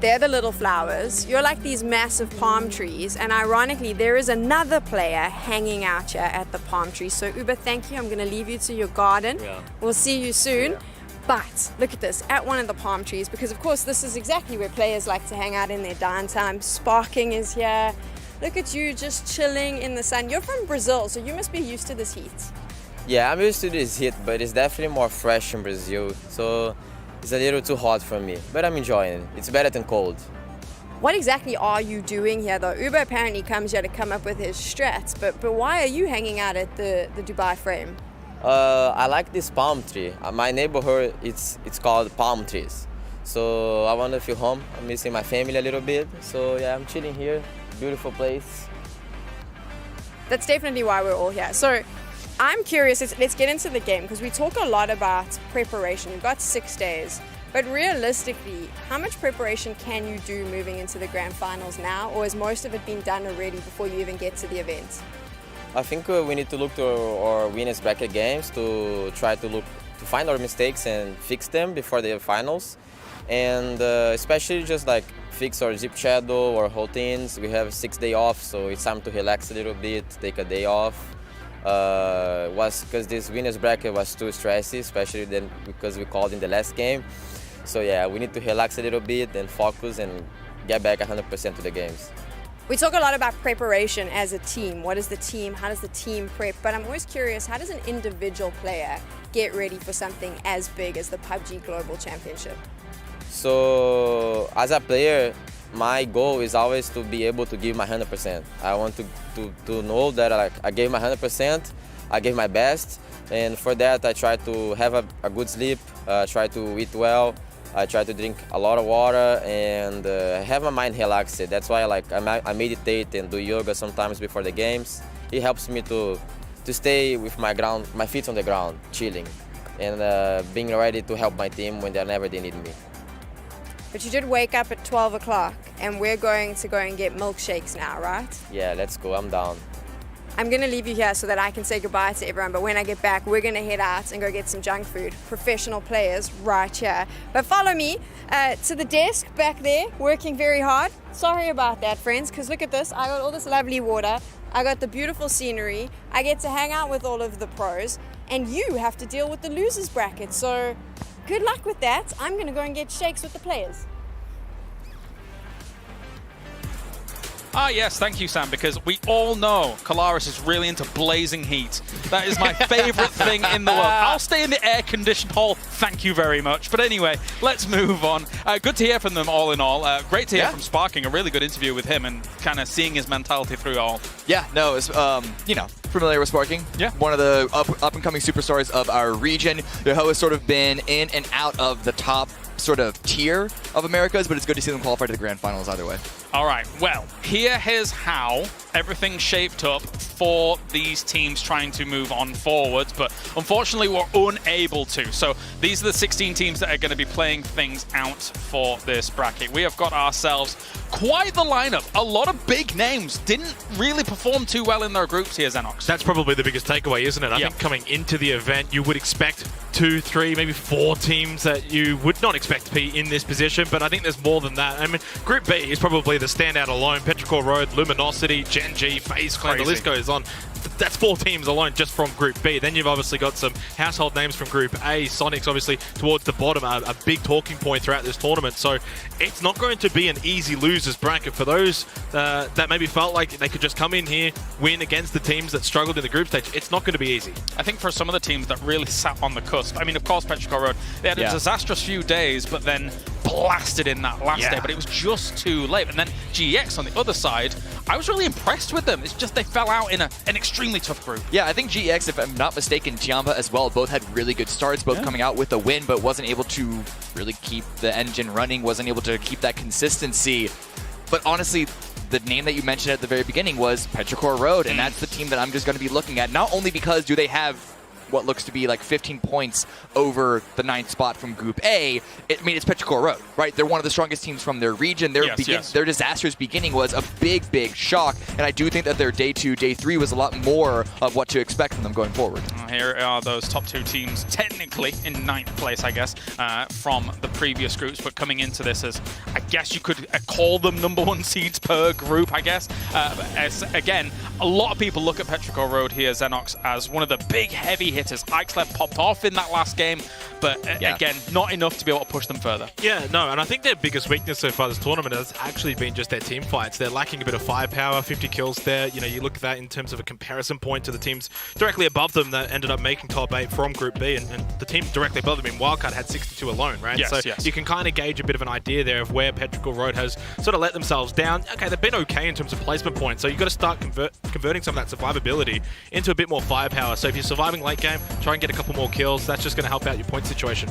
Speaker 17: They're the little flowers. You're like these massive palm trees, and ironically, there is another player hanging out here at the palm tree. So Uber, thank you. I'm going to leave you to your garden.
Speaker 18: Yeah.
Speaker 17: We'll see you soon. Yeah. But look at this, at one of the palm trees, because of course this is exactly where players like to hang out in their downtime. Sparking is here. Look at you just chilling in the sun. You're from Brazil, so you must be used to this heat.
Speaker 19: Yeah, I'm used to this heat, but it's definitely more fresh in Brazil. So it's a little too hot for me, but I'm enjoying it. It's better than cold.
Speaker 17: What exactly are you doing here though? Uber apparently comes here to come up with his strats, but why are you hanging out at the Dubai frame?
Speaker 19: I like this palm tree. My neighborhood, it's called palm trees. So I want to feel home. I'm missing my family a little bit. So yeah, I'm chilling here. Beautiful place.
Speaker 17: That's definitely why we're all here. So I'm curious, let's get into the game, because we talk a lot about preparation. You've got 6 days. But realistically, how much preparation can you do moving into the grand finals now? Or has most of it been done already before you even get to the event?
Speaker 19: I think we need to look to our winners bracket games to try to find our mistakes and fix them before the finals, and especially just like fix our zip shadow or whole things. We have 6 days off, so it's time to relax a little bit, take a day off. Was because this winners bracket was too stressy, especially then because we called in the last game. So yeah, we need to relax a little bit and focus and get back 100% to the games.
Speaker 17: We talk a lot about preparation as a team. What is the team? How does the team prep? But I'm always curious, how does an individual player get ready for something as big as the PUBG Global Championship?
Speaker 19: So as a player, my goal is always to be able to give my 100%. I want to know that I gave my 100%, I gave my best, and for that I try to have a good sleep, try to eat well, I try to drink a lot of water and have my mind relaxed. That's why I meditate and do yoga sometimes before the games. It helps me to stay with my feet on the ground, chilling, and being ready to help my team whenever they need me.
Speaker 17: But you did wake up at 12 o'clock, and we're going to go and get milkshakes now, right?
Speaker 19: Yeah, let's go. I'm down.
Speaker 17: I'm going to leave you here so that I can say goodbye to everyone, but when I get back, we're going to head out and go get some junk food. Professional players right here. But follow me to the desk back there, working very hard. Sorry about that, friends, because look at this. I got all this lovely water. I got the beautiful scenery. I get to hang out with all of the pros, and you have to deal with the losers bracket. So good luck with that. I'm going to go and get shakes with the players.
Speaker 15: Ah, yes, thank you, Sam, because we all know Kalaris is really into blazing heat. That is my favorite thing in the world. I'll stay in the air-conditioned hall, thank you very much. But anyway, let's move on. Good to hear from them all in all. Great to hear from Sparking, a really good interview with him and kind of seeing his mentality through it all.
Speaker 16: Yeah, no, it's, you know, familiar with Sparking.
Speaker 15: Yeah.
Speaker 16: One of the up-and-coming superstars of our region. Yoho has sort of been in and out of the top sort of tier of Americas, but it's good to see them qualify to the grand finals either way.
Speaker 15: All right, well, here's how everything shaped up for these teams trying to move on forwards, but unfortunately we're unable to. So these are the 16 teams that are going to be playing things out for this bracket. We have got ourselves quite the lineup. A lot of big names didn't really perform too well in their groups here, Xenox.
Speaker 12: That's probably the biggest takeaway, isn't it? I think coming into the event, you would expect 2, 3, maybe 4 teams that you would not expect to be in this position, but I think there's more than that. I mean, Group B is probably the standout alone. Petrichor Road, Luminosity, Gen G, FaZe Clan, the list goes on. That's 4 teams alone just from Group B. Then you've obviously got some household names from Group A. Sonic's obviously towards the bottom, a big talking point throughout this tournament. So it's not going to be an easy losers bracket for those that maybe felt like they could just come in here, win against the teams that struggled in the group stage. It's not going to be easy.
Speaker 15: I think for some of the teams that really sat on the cusp, I mean, of course, Petrichor Road, they had a disastrous few days, but then blasted in that last day, but it was just too late. And then GX on the other side, I was really impressed with them. It's just they fell out in an extremely tough group.
Speaker 16: Yeah, I think GX, if I'm not mistaken, Tiamba as well, both had really good starts, both coming out with a win, but wasn't able to really keep the engine running, wasn't able to keep that consistency. But honestly, the name that you mentioned at the very beginning was Petrichor Road, and that's the team that I'm just going to be looking at, not only because do they have what looks to be like 15 points over the 9th spot from Group A. I mean, it's Petrichor Road, right? They're one of the strongest teams from their region. Their disastrous beginning was a big, big shock, and I do think that their day 2, day 3 was a lot more of what to expect from them going forward.
Speaker 15: Here are those top 2 teams, technically in 9th place, I guess, from the previous groups, but coming into this as, I guess you could call them #1 seeds per group, I guess. As, again, a lot of people look at Petrichor Road here, Xenox, as one of the big, heavy hitters. Ixleb popped off in that last game, but again, not enough to be able to push them further.
Speaker 12: Yeah, no, and I think their biggest weakness so far this tournament has actually been just their team fights. They're lacking a bit of firepower, 50 kills there. You know, you look at that in terms of a comparison point to the teams directly above them that ended up making top 8 from Group B, and the team directly above them in Wildcard had 62 alone, right?
Speaker 15: Yes,
Speaker 12: so
Speaker 15: yes.
Speaker 12: you can kind of gauge a bit of an idea there of where Petrichor Road has sort of let themselves down. Okay, they've been okay in terms of placement points, so you've got to start converting some of that survivability into a bit more firepower. So if you're surviving late game, try and get a couple more kills. That's just going to help out your point situation.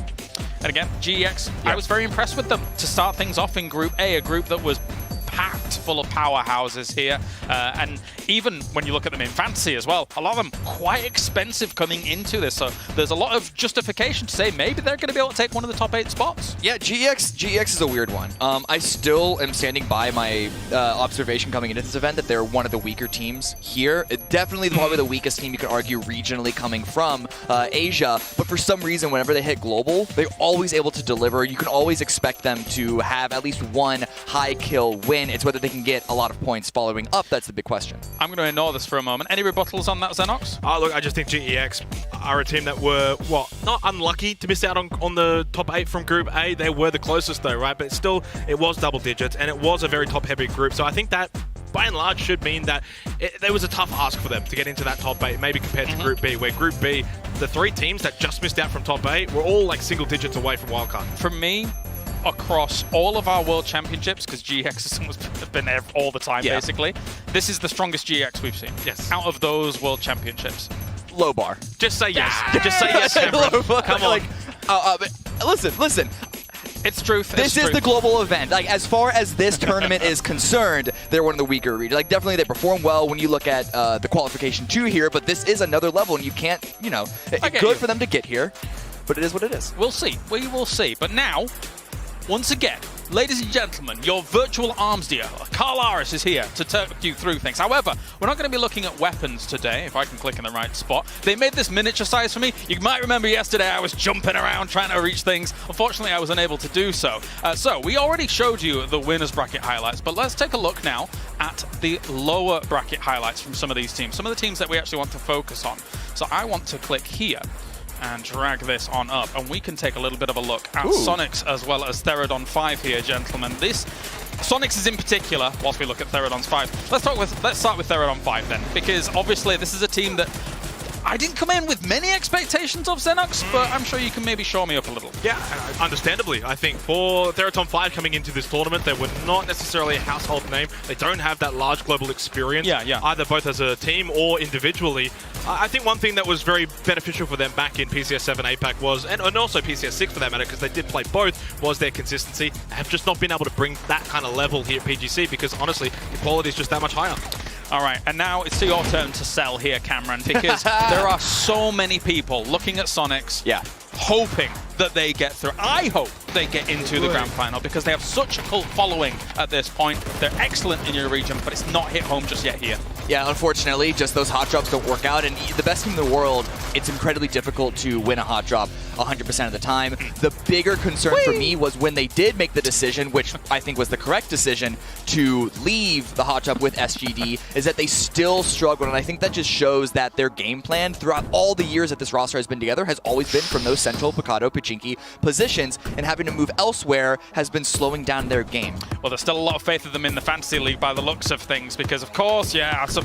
Speaker 15: And again, GX, I was very impressed with them to start things off in Group A, a group that was packed full of powerhouses here. And even when you look at them in fantasy as well, a lot of them quite expensive coming into this. So there's a lot of justification to say maybe they're going to be able to take one of the top 8 spots.
Speaker 16: Yeah, GX is a weird one. I still am standing by my observation coming into this event that they're one of the weaker teams here. Definitely probably the weakest team you could argue regionally coming from Asia. But for some reason, whenever they hit global, they're always able to deliver. You can always expect them to have at least one high kill win. It's whether they can get a lot of points following up. That's the big question.
Speaker 15: I'm going to ignore this for a moment. Any rebuttals on that, Xenox?
Speaker 12: Look, I just think GEX are a team that were, not unlucky to miss out on the top 8 from Group A. They were the closest though, right? But still, it was double digits, and it was a very top-heavy group. So I think that, by and large, should mean that there was a tough ask for them to get into that top 8, maybe compared to Group B, where Group B, the 3 teams that just missed out from top 8 were all like single digits away from wildcard.
Speaker 15: For me, across all of our World Championships, because GX has been there all the time, basically, this is the strongest GX we've seen.
Speaker 12: Yes.
Speaker 15: Out of those World Championships.
Speaker 16: Low bar.
Speaker 15: Just say yes. Just say yes, Cameron. Come on.
Speaker 16: Listen.
Speaker 15: It's truth.
Speaker 16: This is the global event. Like, as far as this tournament is concerned, they're one of the weaker regions. Like, definitely they perform well when you look at the qualification 2 here, but this is another level, and you can't, it's good for them to get here, but it is what it is.
Speaker 15: We'll see. We will see. But now, once again, ladies and gentlemen, your virtual arms dealer, Carl Aris, is here to talk you through things. However, we're not going to be looking at weapons today, if I can click in the right spot. They made this miniature size for me. You might remember yesterday I was jumping around trying to reach things. Unfortunately, I was unable to do so. So we already showed you the winners bracket highlights, but let's take a look now at the lower bracket highlights from some of these teams, some of the teams that we actually want to focus on. So I want to click here and drag this on up, and we can take a little bit of a look at Sonics as well as Therodon 5 here, gentlemen. This Sonics is in particular, whilst we look at Therodon's 5. Let's start with Therodon 5 then, because obviously this is a team that I didn't come in with many expectations of Xenox, but I'm sure you can maybe show me up a little.
Speaker 12: Yeah, understandably. I think for Therodon 5 coming into this tournament, they were not necessarily a household name. They don't have that large global experience, either both as a team or individually. I think one thing that was very beneficial for them back in PCS 7 APAC was, and also PCS 6 for that matter, because they did play both, was their consistency. They have just not been able to bring that kind of level here at PGC because honestly, the quality is just that much higher.
Speaker 15: All right, and now it's your turn to sell here, Cameron, because there are so many people looking at Sonics, hoping that they get through. I hope they get into the grand final because they have such a cult following at this point. They're excellent in your region, but it's not hit home just yet here.
Speaker 16: Yeah, unfortunately, just those hot drops don't work out. And the best team in the world, it's incredibly difficult to win a hot drop 100% of the time. The bigger concern for me was when they did make the decision, which I think was the correct decision, to leave the hot drop with SGD, is that they still struggled. And I think that just shows that their game plan throughout all the years that this roster has been together has always been from those central Picado, Pachinki positions, and having to move elsewhere has been slowing down their game.
Speaker 15: Well, there's still a lot of faith of them in the Fantasy League by the looks of things, because of course,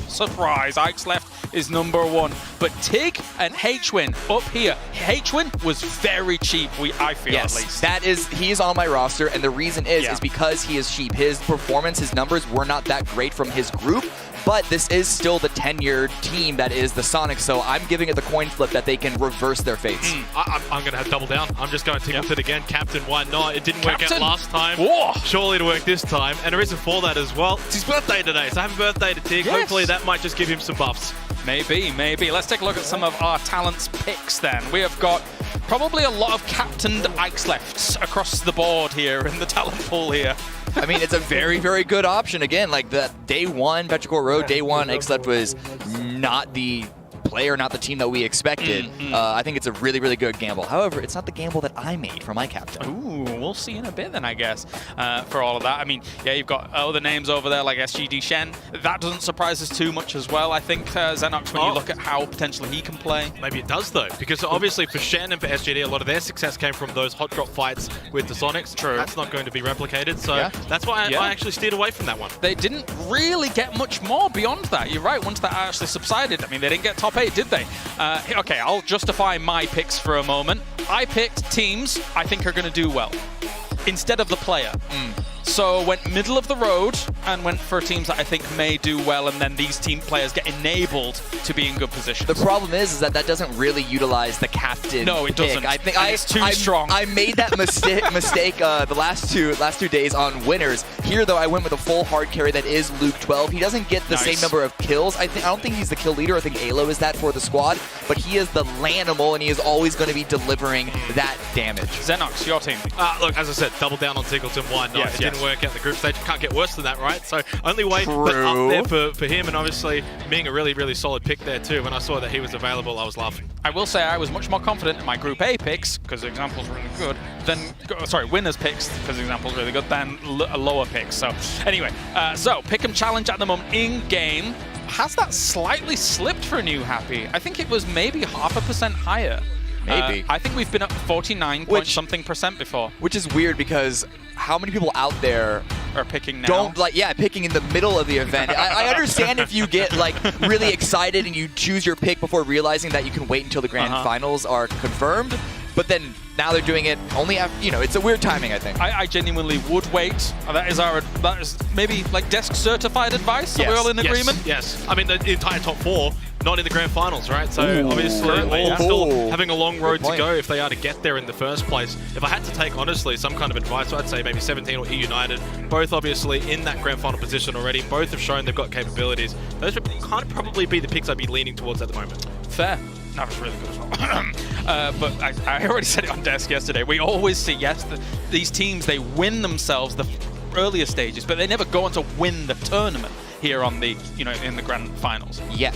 Speaker 15: surprise, Ike's left is #1. But Tig and H-Win up here. H-Win was very cheap, I feel at least.
Speaker 16: That is, he is on my roster, and the reason is because he is cheap. His performance, his numbers were not that great from his group, but this is still the tenured team that is the Sonics, so I'm giving it the coin flip that they can reverse their fates.
Speaker 12: I'm going to have double down. I'm just going to tick with it again. Captain, why not? It didn't work out last time. Whoa. Surely it'll work this time. And the reason for that as well, it's his birthday today, so happy birthday to Tig. Hopefully that might just give him some buffs.
Speaker 15: Maybe. Let's take a look at some of our talents picks then. We have got probably a lot of captained Ike's lefts across the board here in the talent pool here.
Speaker 16: I mean, it's a very, very good option. Again, like the day one, Petrichor Road, day one, Ike's was not the player, not the team that we expected. I think it's a really, really good gamble. However, it's not the gamble that I made for my captain.
Speaker 15: Ooh, we'll see in a bit then, I guess, for all of that. I mean, yeah, you've got other names over there like SGD Shen. That doesn't surprise us too much as well, I think, Xenox, when you look at how potentially he can play.
Speaker 12: Maybe it does, though, because obviously for Shen and for SGD, a lot of their success came from those hot drop fights with the Sonics.
Speaker 15: True.
Speaker 12: That's not going to be replicated, so that's why I actually steered away from that one.
Speaker 15: They didn't really get much more beyond that. You're right, once that actually subsided. I mean, they didn't get top 8, did they? Okay, I'll justify my picks for a moment. I picked teams I think are going to do well instead of the player. So went middle of the road and went for teams that I think may do well, and then these team players get enabled to be in good positions.
Speaker 16: The problem is that doesn't really utilize the captain.
Speaker 15: No, it doesn't.
Speaker 16: I think
Speaker 15: it's too strong.
Speaker 16: I made that mistake the last two days on winners. Here though, I went with a full hard carry that is Luke 12. He doesn't get the same number of kills. I don't think he's the kill leader. I think Alo is that for the squad, but he is the Lanimal, and he is always going to be delivering that damage.
Speaker 15: Xenox, your team.
Speaker 12: Look, as I said, double down on Singleton. Why not? It didn't work out in the group stage. Can't get worse than that, right? So only way but up there for him, and obviously being a really, really solid pick there too. When I saw that he was available, I was laughing.
Speaker 15: I will say I was much more confident in my Group A picks, because the example's really good, than, winners picks, because the example's really good, than lower picks. So anyway, so Pick'em Challenge at the moment in-game. Has that slightly slipped for New Happy? I think it was maybe 0.5% higher.
Speaker 16: Maybe.
Speaker 15: I think we've been up 49% before.
Speaker 16: Which is weird because how many people out there
Speaker 15: are picking now?
Speaker 16: Picking in the middle of the event. I understand if you get really excited and you choose your pick before realizing that you can wait until the grand finals are confirmed. But then now they're doing it only after, it's a weird timing, I think.
Speaker 15: I genuinely would wait. That is maybe desk certified advice. Are we all in agreement?
Speaker 12: Yes. I mean, the entire top 4, not in the grand finals, right? So obviously all still having a long road to go if they are to get there in the first place. If I had to take, honestly, some kind of advice, I'd say maybe 17 or E United. Both obviously in that grand final position already. Both have shown they've got capabilities. Those would kind of probably be the picks I'd be leaning towards at the moment.
Speaker 15: Fair. That was really good as well. But I already said it on desk yesterday. We always see, these teams, they win themselves the earlier stages, but they never go on to win the tournament here on the, in the grand finals.
Speaker 16: Yet.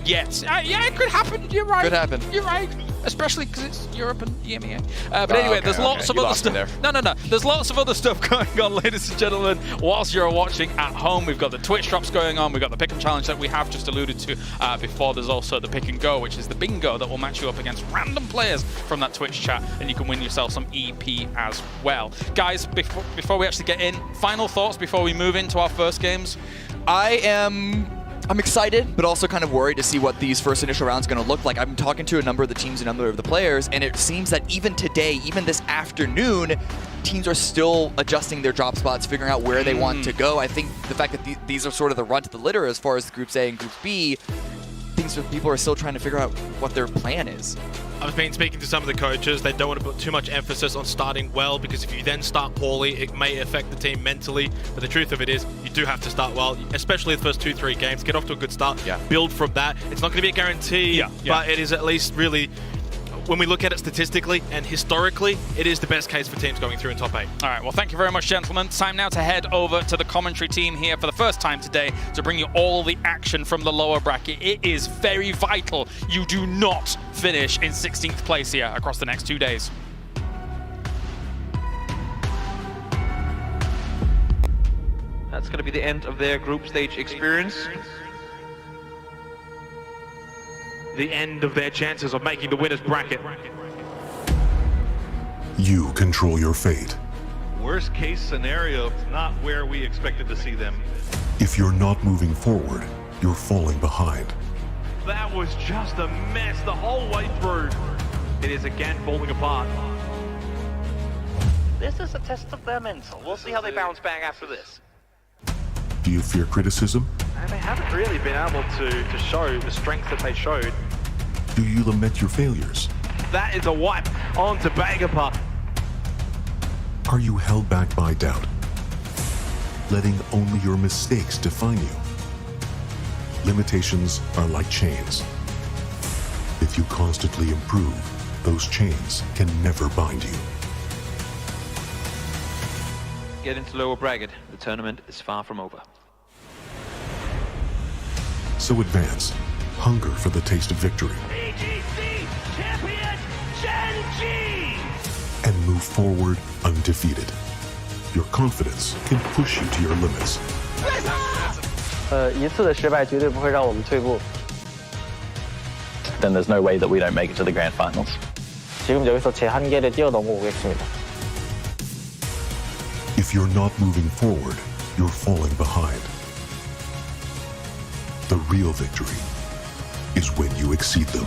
Speaker 15: Yeah, it could happen. You're right.
Speaker 16: Could happen.
Speaker 15: You're right. especially because it's Europe and EMEA. But anyway, there's lots of other stuff. No. There's lots of other stuff going on, ladies and gentlemen. Whilst you're watching at home, we've got the Twitch drops going on. We've got the pick and challenge that we have just alluded to before. There's also the pick and go, which is the bingo that will match you up against random players from that Twitch chat, and you can win yourself some EP as well. Guys, before we actually get in, final thoughts before we move into our first games?
Speaker 16: I'm excited, but also kind of worried to see what these first initial rounds are going to look like. I'm talking to a number of the teams, a number of the players, and it seems that even today, even this afternoon, teams are still adjusting their drop spots, figuring out where they want to go. I think the fact that these are sort of the run to the litter as far as Groups A and Group B, things that people are still trying to figure out what their plan is.
Speaker 12: I've been speaking to some of the coaches. They don't want to put too much emphasis on starting well, because if you then start poorly, it may affect the team mentally. But the truth of it is, you do have to start well, especially the first 2-3 games. Get off to a good start, build from that. It's not going to be a guarantee, but it is at least really, when we look at it statistically and historically, it is the best case for teams going through in top 8.
Speaker 15: All right, well, thank you very much, gentlemen. Time now to head over to the commentary team here for the first time today to bring you all the action from the lower bracket. It is very vital you do not finish in 16th place here across the next 2 days.
Speaker 20: That's going to be the end of their group stage experience.
Speaker 12: The end of their chances of making the winner's bracket.
Speaker 21: You control your fate.
Speaker 22: Worst case scenario, not where we expected to see them.
Speaker 21: If you're not moving forward, you're falling behind.
Speaker 22: That was just a mess the whole way through. It is again falling apart.
Speaker 20: This is a test of their mental. We'll see how they bounce back after this.
Speaker 21: Do you fear criticism?
Speaker 22: And they haven't really been able to show the strength that they showed.
Speaker 21: Do you lament your failures?
Speaker 22: That is a wipe onto Bagapa.
Speaker 21: Are you held back by doubt? Letting only your mistakes define you? Limitations are like chains. If you constantly improve, those chains can never bind you.
Speaker 20: Get into lower bracket. The tournament is far from over.
Speaker 21: So advance. Hunger for the taste of victory.
Speaker 22: BGC champion Gen G!
Speaker 21: And move forward undefeated. Your confidence can push you to your limits.
Speaker 23: 一次的失败绝对不会让我们退步。Then there's no way that we don't make it to the grand finals. 지금 여기서 제 한계를 뛰어넘어 오겠습니다.
Speaker 21: If you're not moving forward, you're falling behind. The real victory is when you exceed them.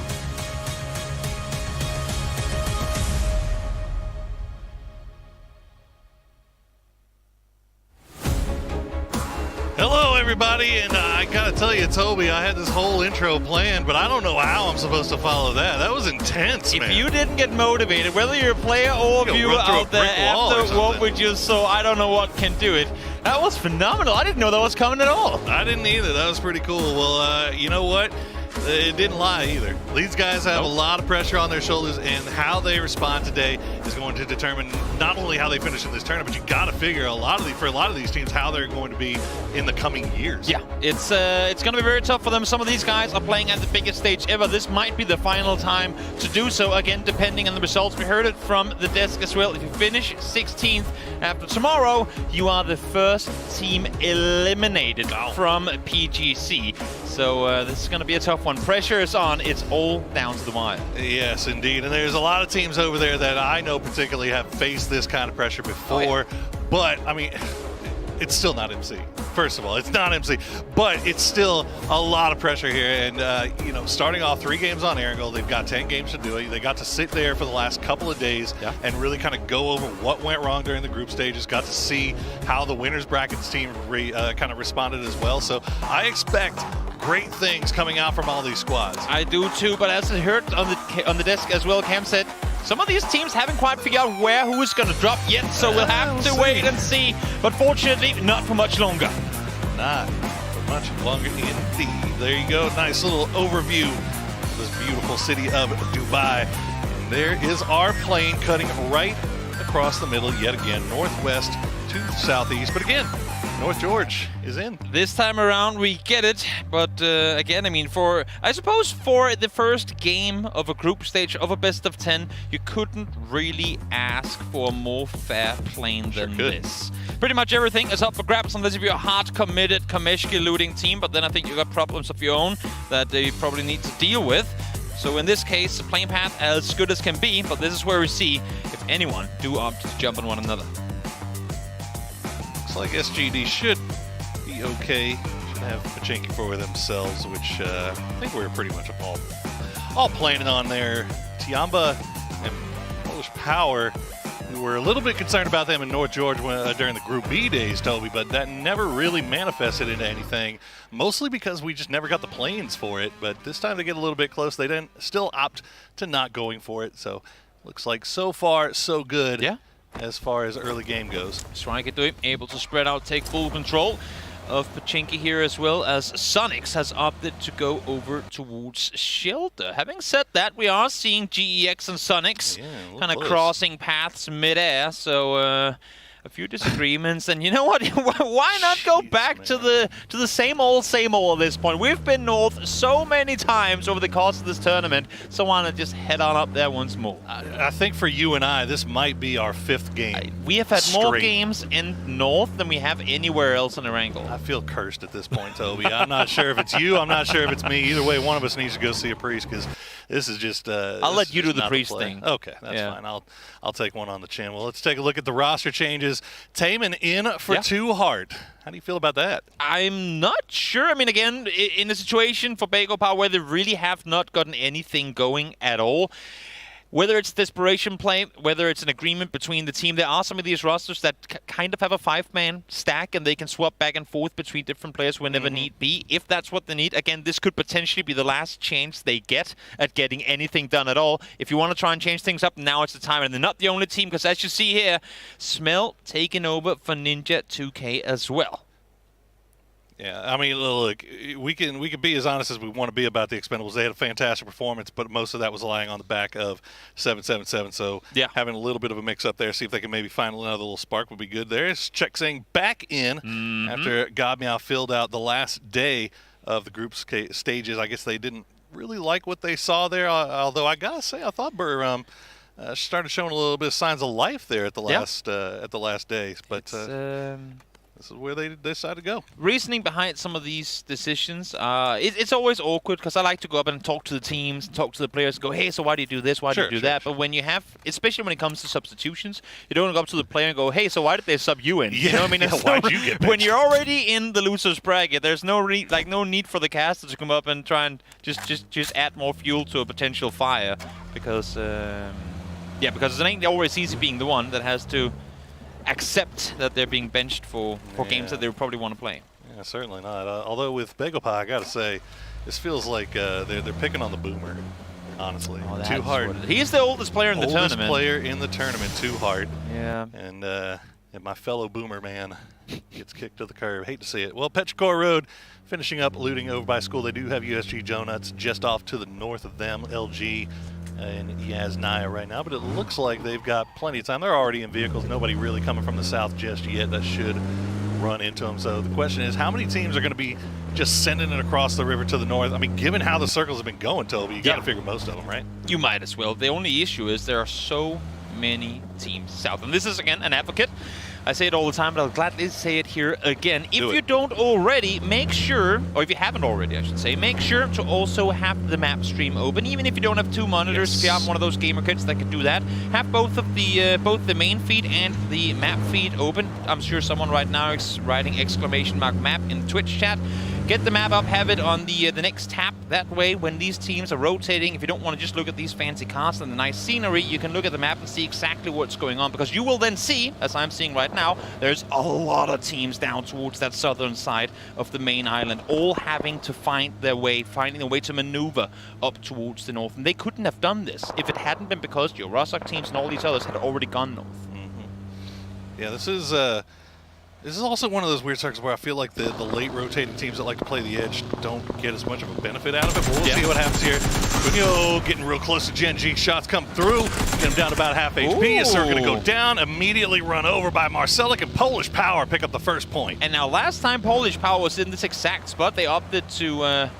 Speaker 22: Hello, everybody, and I gotta tell you, Toby, I had this whole intro planned, but I don't know how I'm supposed to follow that. That was intense, man.
Speaker 15: If you didn't get motivated, whether you're a player or a viewer out there, after what we just saw, I don't know what can do it. That was phenomenal. I didn't know that was coming at all.
Speaker 22: I didn't either. That was pretty cool. Well, you know what? It didn't lie either. These guys have a lot of pressure on their shoulders, and how they respond today is going to determine not only how they finish in this tournament, but you got to figure for a lot of these teams how they're going to be in the coming years.
Speaker 15: Yeah, it's going to be very tough for them. Some of these guys are playing at the biggest stage ever. This might be the final time to do so. Again, depending on the results. We heard it from the desk as well. If you finish 16th after tomorrow, you are the first team eliminated from PGC. So this is going to be a tough one. Pressure is on. It's all down to the wire.
Speaker 22: Yes, indeed. And there's a lot of teams over there that I know particularly have faced this kind of pressure before. But, I mean, it's still not MC. First of all, it's not MC, but it's still a lot of pressure here. And, you know, starting off 3 games on Erangel, they've got 10 games to do it. They got to sit there for the last couple of days and really kind of go over what went wrong during the group stages, got to see how the winners brackets team kind of responded as well. So I expect great things coming out from all these squads.
Speaker 15: I do too, but as I heard on the desk as well, Cam said, some of these teams haven't quite figured out who is going to drop yet, so we'll have to wait and see. But fortunately, not for much longer.
Speaker 22: Not for much longer indeed. There you go. Nice little overview of this beautiful city of Dubai. And there is our plane cutting right across the middle yet again, northwest to southeast. But again, North George is in.
Speaker 15: This time around we get it, but again, I mean, I suppose for the first game of a group stage of a best of 10, you couldn't really ask for a more fair playing than this. Pretty much everything is up for grabs unless if you're a hard-committed Kameshki looting team, but then I think you got problems of your own that you probably need to deal with. So in this case, the playing path as good as can be, but this is where we see if anyone do opt to jump on one another.
Speaker 22: Looks like SGD should be okay. Should have Pachinki for themselves, which I think we're pretty much all planning on there. Tiamba and Polish Power, we were a little bit concerned about them in North George during the Group B days, Toby, but that never really manifested into anything, mostly because we just never got the planes for it. But this time they get a little bit close. They didn't still opt to not going for it, so looks like so far so good.
Speaker 15: Yeah.
Speaker 22: As far as early game goes.
Speaker 15: Strike it to him, able to spread out, take full control of Pachinki here, as well as Sonics has opted to go over towards Shelter. Having said that, we are seeing GEX and Sonics kind of crossing paths mid-air, so a few disagreements, and you know what? Why not go back to the same old at this point? We've been north so many times over the course of this tournament, so why not just head on up there once more?
Speaker 22: I think for you and I, this might be our 5th game.
Speaker 15: We have had more games in north than we have anywhere else in Erangel.
Speaker 22: I feel cursed at this point, Toby. I'm not sure if it's you. I'm not sure if it's me. Either way, one of us needs to go see a priest, because this is just.
Speaker 15: I'll let you do the priest thing.
Speaker 22: Okay, that's fine. I'll take one on the chin. Well, let's take a look at the roster changes. Taman in for 2 hard. How do you feel about that?
Speaker 15: I'm not sure. I mean, again, in a situation for Bago Power where they really have not gotten anything going at all, whether it's desperation play, whether it's an agreement between the team, there are some of these rosters that kind of have a 5-man stack and they can swap back and forth between different players whenever need be. If that's what they need, again, this could potentially be the last chance they get at getting anything done at all. If you want to try and change things up, now it's the time. And they're not the only team, because as you see here, Smell taking over for Ninja 2K as well.
Speaker 22: Yeah, I mean, look, we can be as honest as we want to be about the Expendables. They had a fantastic performance, but most of that was lying on the back of 777. So having a little bit of a mix-up there, see if they can maybe find another little spark would be good. There's Check saying back in after Godmeow filled out the last day of the group stages. I guess they didn't really like what they saw there, although I gotta say, I thought Burr started showing a little bit of signs of life there at the last days. But this is where they decided to go. Reasoning
Speaker 15: behind some of these decisions, it's always awkward, because I like to go up and talk to the teams, talk to the players, go, hey, so why do you do this, why do you do that? But when you have, especially when it comes to substitutions, you don't go up to the player and go, hey, so why did they sub you in? You know what I mean?
Speaker 22: Why'd you get benched?
Speaker 15: When you're already in the loser's bracket, there's no need for the caster to come up and try and just add more fuel to a potential fire, because because it ain't always easy being the one that has to accept that they're being benched for games that they would probably want to play.
Speaker 22: Yeah, certainly not. Although with Bagopa, I got to say, this feels like they're picking on the boomer, honestly. Too hard.
Speaker 15: He's the oldest player in the tournament.
Speaker 22: Oldest player in the tournament, too hard.
Speaker 15: Yeah.
Speaker 22: And my fellow boomer man gets kicked to the curb. Hate to see it. Well, Petrichor Road finishing up looting over by school. They do have USG Jonuts just off to the north of them, LG. And Yaznaya right now, but it looks like they've got plenty of time. They're already in vehicles. Nobody really coming from the south just yet that should run into them. So the question is, how many teams are going to be just sending it across the river to the north? I mean, given how the circles have been going, Toby, you got to figure most of them, right?
Speaker 15: You might as well. The only issue is there are so many teams south. And this is, again, an advocate. I say it all the time, but I'll gladly say it here again. If you don't already, make sure, or if you haven't already, I should say, make sure to also have the map stream open. Even if you don't have 2 monitors, if you have one of those gamer kits that can do that, have both the main feed and the map feed open. I'm sure someone right now is writing !map in the Twitch chat. Get the map up, have it on the next tab. That way, when these teams are rotating, if you don't want to just look at these fancy cars and the nice scenery, you can look at the map and see exactly what's going on. Because you will then see, as I'm seeing right now, there's a lot of teams down towards that southern side of the main island, all having to finding a way to maneuver up towards the north. And they couldn't have done this if it hadn't been because your Rostock teams and all these others had already gone north.
Speaker 22: Yeah, this is This is also one of those weird circles where I feel like the late rotating teams that like to play the edge don't get as much of a benefit out of it, but we'll see what happens here. Cunio getting real close to Gen G. Shots come through, get him down to about half HP. Is going to go down, immediately run over by Marcelic, and Polish Power pick up the first point.
Speaker 15: And now last time Polish Power was in this exact spot, they opted to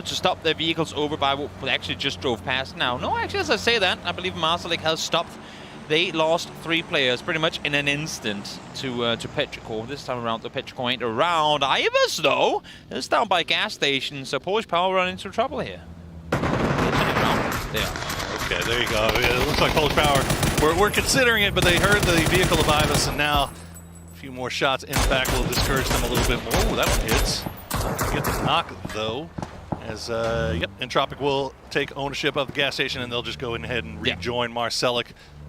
Speaker 15: stop their vehicles over by what they actually just drove past now. No, actually, as I say that, I believe Marcelic has stopped. They lost 3 players pretty much in an instant to Petrichor. This time around, the Petrichor ain't around. Ivers, though, is down by gas station, so Polish Power run into trouble here. There.
Speaker 22: Okay, there you go. It looks like Polish Power, we're considering it, but they heard the vehicle of Ivers, and now a few more shots in the back will discourage them a little bit more. Ooh, that one hits. Get the knock, though. As, Entropic will take ownership of the gas station, and they'll just go ahead and rejoin Marcelic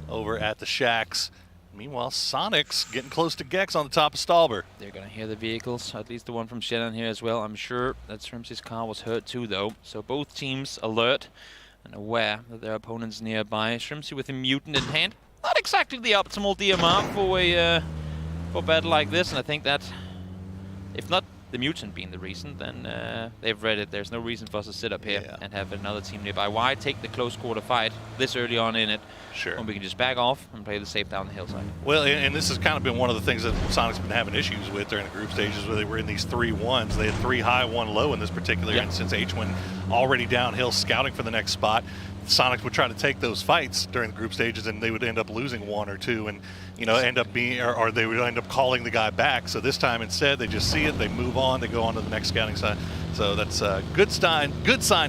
Speaker 22: over at the shacks. Meanwhile, Sonic's getting close to Gex on the top of Stalber.
Speaker 15: They're going to hear the vehicles, at least the one from Shannon here as well. I'm sure that Shrimpsy's car was hurt too, though. So both teams alert and aware that their opponent's nearby. Shrimpsy with a mutant in hand. Not exactly the optimal DMR for a battle like this, and I think that, if not the mutant being the reason, then they've read it. There's no reason for us to sit up here and have another team nearby. Why take the close quarter fight this early on in it?
Speaker 22: Sure.
Speaker 15: When we can just back off and play the safe down the hillside.
Speaker 22: Well, and this has kind of been one of the things that Sonic's been having issues with during the group stages, where they were in these 3-1s. They had 3 high, 1 low in this particular instance. H1 already downhill, scouting for the next spot. Sonics would try to take those fights during the group stages, and they would end up losing 1 or 2, and end up being, or they would end up calling the guy back. So this time instead, they just see it, they move on, they go on to the next scouting side. So that's a good sign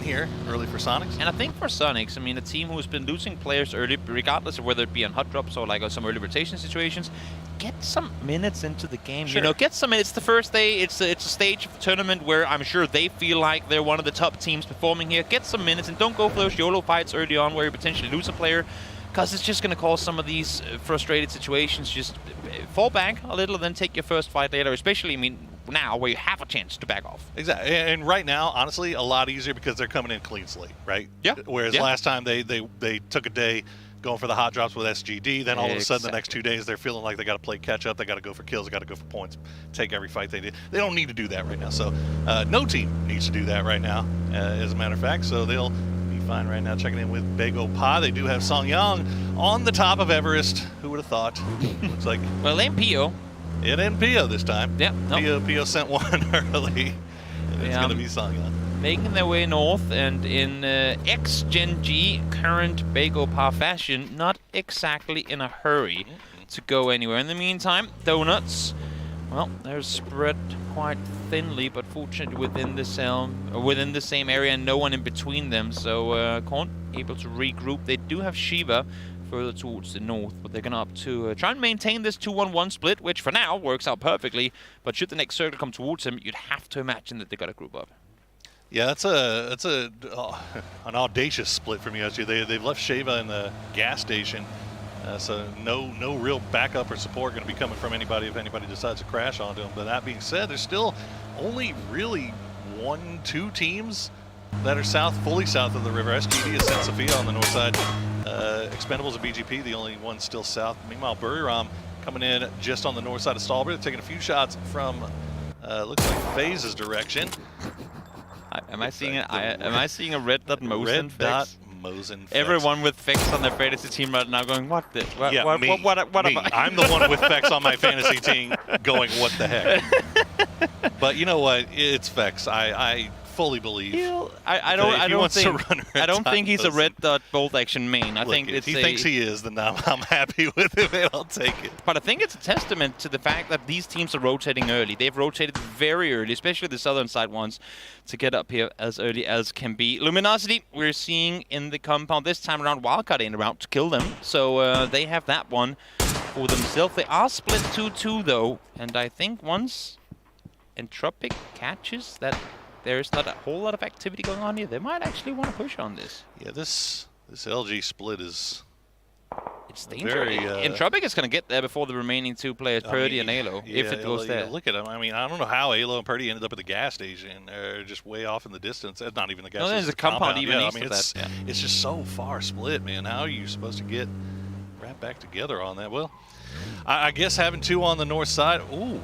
Speaker 22: here early for Sonics.
Speaker 15: And I think for Sonics, I mean, a team who's been losing players early, regardless of whether it be on hot drops or like some early rotation situations, get some minutes into the game.
Speaker 22: Sure.
Speaker 15: You know, get some. It's the first day. It's a stage of the tournament where I'm sure they feel like they're one of the top teams performing here. Get some minutes and don't go for those YOLO fights early on where you potentially lose a player, because it's just going to cause some of these frustrated situations. Just fall back a little and then take your first fight later, especially, I mean, now where you have a chance to back off.
Speaker 22: Exactly. And right now, honestly, a lot easier because they're coming in clean slate, right?
Speaker 15: Yeah.
Speaker 22: Whereas last time they took a day going for the hot drops with SGD, then all of a sudden the next 2 days they're feeling like they got to play catch up, they got to go for kills, they got to go for points, take every fight they did. They don't need to do that right now. So no team needs to do that right now, as a matter of fact. So they'll be fine right now. Checking in with Bago Pa. They do have Song Yang on the top of Everest. Who would have thought? Looks like
Speaker 15: well, ain't Pio.
Speaker 22: It ain't Pio this time.
Speaker 15: Yeah.
Speaker 22: Pio sent one early. It's going to be Song Yang.
Speaker 15: Making their way north, and in ex-Gen G current Bago Pa fashion, not exactly in a hurry to go anywhere. In the meantime, Donuts, well, they're spread quite thinly, but fortunately within the same area, and no one in between them. So Korn able to regroup. They do have Shiva further towards the north, but they're going to opt to try and maintain this 2-1-1 split, which for now works out perfectly. But should the next circle come towards them, you'd have to imagine that they got to group up.
Speaker 22: Yeah, that's an audacious split from USG. They've left Sheva in the gas station, so no real backup or support going to be coming from anybody if anybody decides to crash onto them. But that being said, there's still only really 1-2 teams that are fully south of the river. SGD is San Sofia on the north side. Expendables and BGP, the only one still south. Meanwhile, Buriram coming in just on the north side of Stalber, taking a few shots from looks like FaZe's direction.
Speaker 15: Am I seeing a red dot Mosin fix?
Speaker 22: Mosin fix.
Speaker 15: Everyone with fix on their fantasy team right now going, what the? What,
Speaker 22: yeah,
Speaker 15: what,
Speaker 22: me.
Speaker 15: What
Speaker 22: I'm the one with Fex on my fantasy team going, what the heck? But you know what? It's Fex. I fully believe.
Speaker 15: I don't think he's a red dot bolt action main. I think
Speaker 22: if he thinks he is, then I'm happy with him and I'll take it.
Speaker 15: But I think it's a testament to the fact that these teams are rotating early. They've rotated very early, especially the southern side ones, to get up here as early as can be. Luminosity, we're seeing in the compound this time around. Wildcard ain't around to kill them, so they have that one for themselves. They are split 2-2 though, and I think once Entropic catches that there's not a whole lot of activity going on here, they might actually want to push on this.
Speaker 22: Yeah, this LG split is...
Speaker 15: It's dangerous. Entropic is going to get there before the remaining 2 players, Purdy and Alo, if it goes there.
Speaker 22: Look at them. I mean, I don't know how Alo and Purdy ended up at the gas station. They're just way off in the distance. It's not even the gas station.
Speaker 15: No, there's a compound even east of
Speaker 22: that. It's just so far split, man. How are you supposed to get right back together on that? Well, I guess having 2 on the north side. Ooh,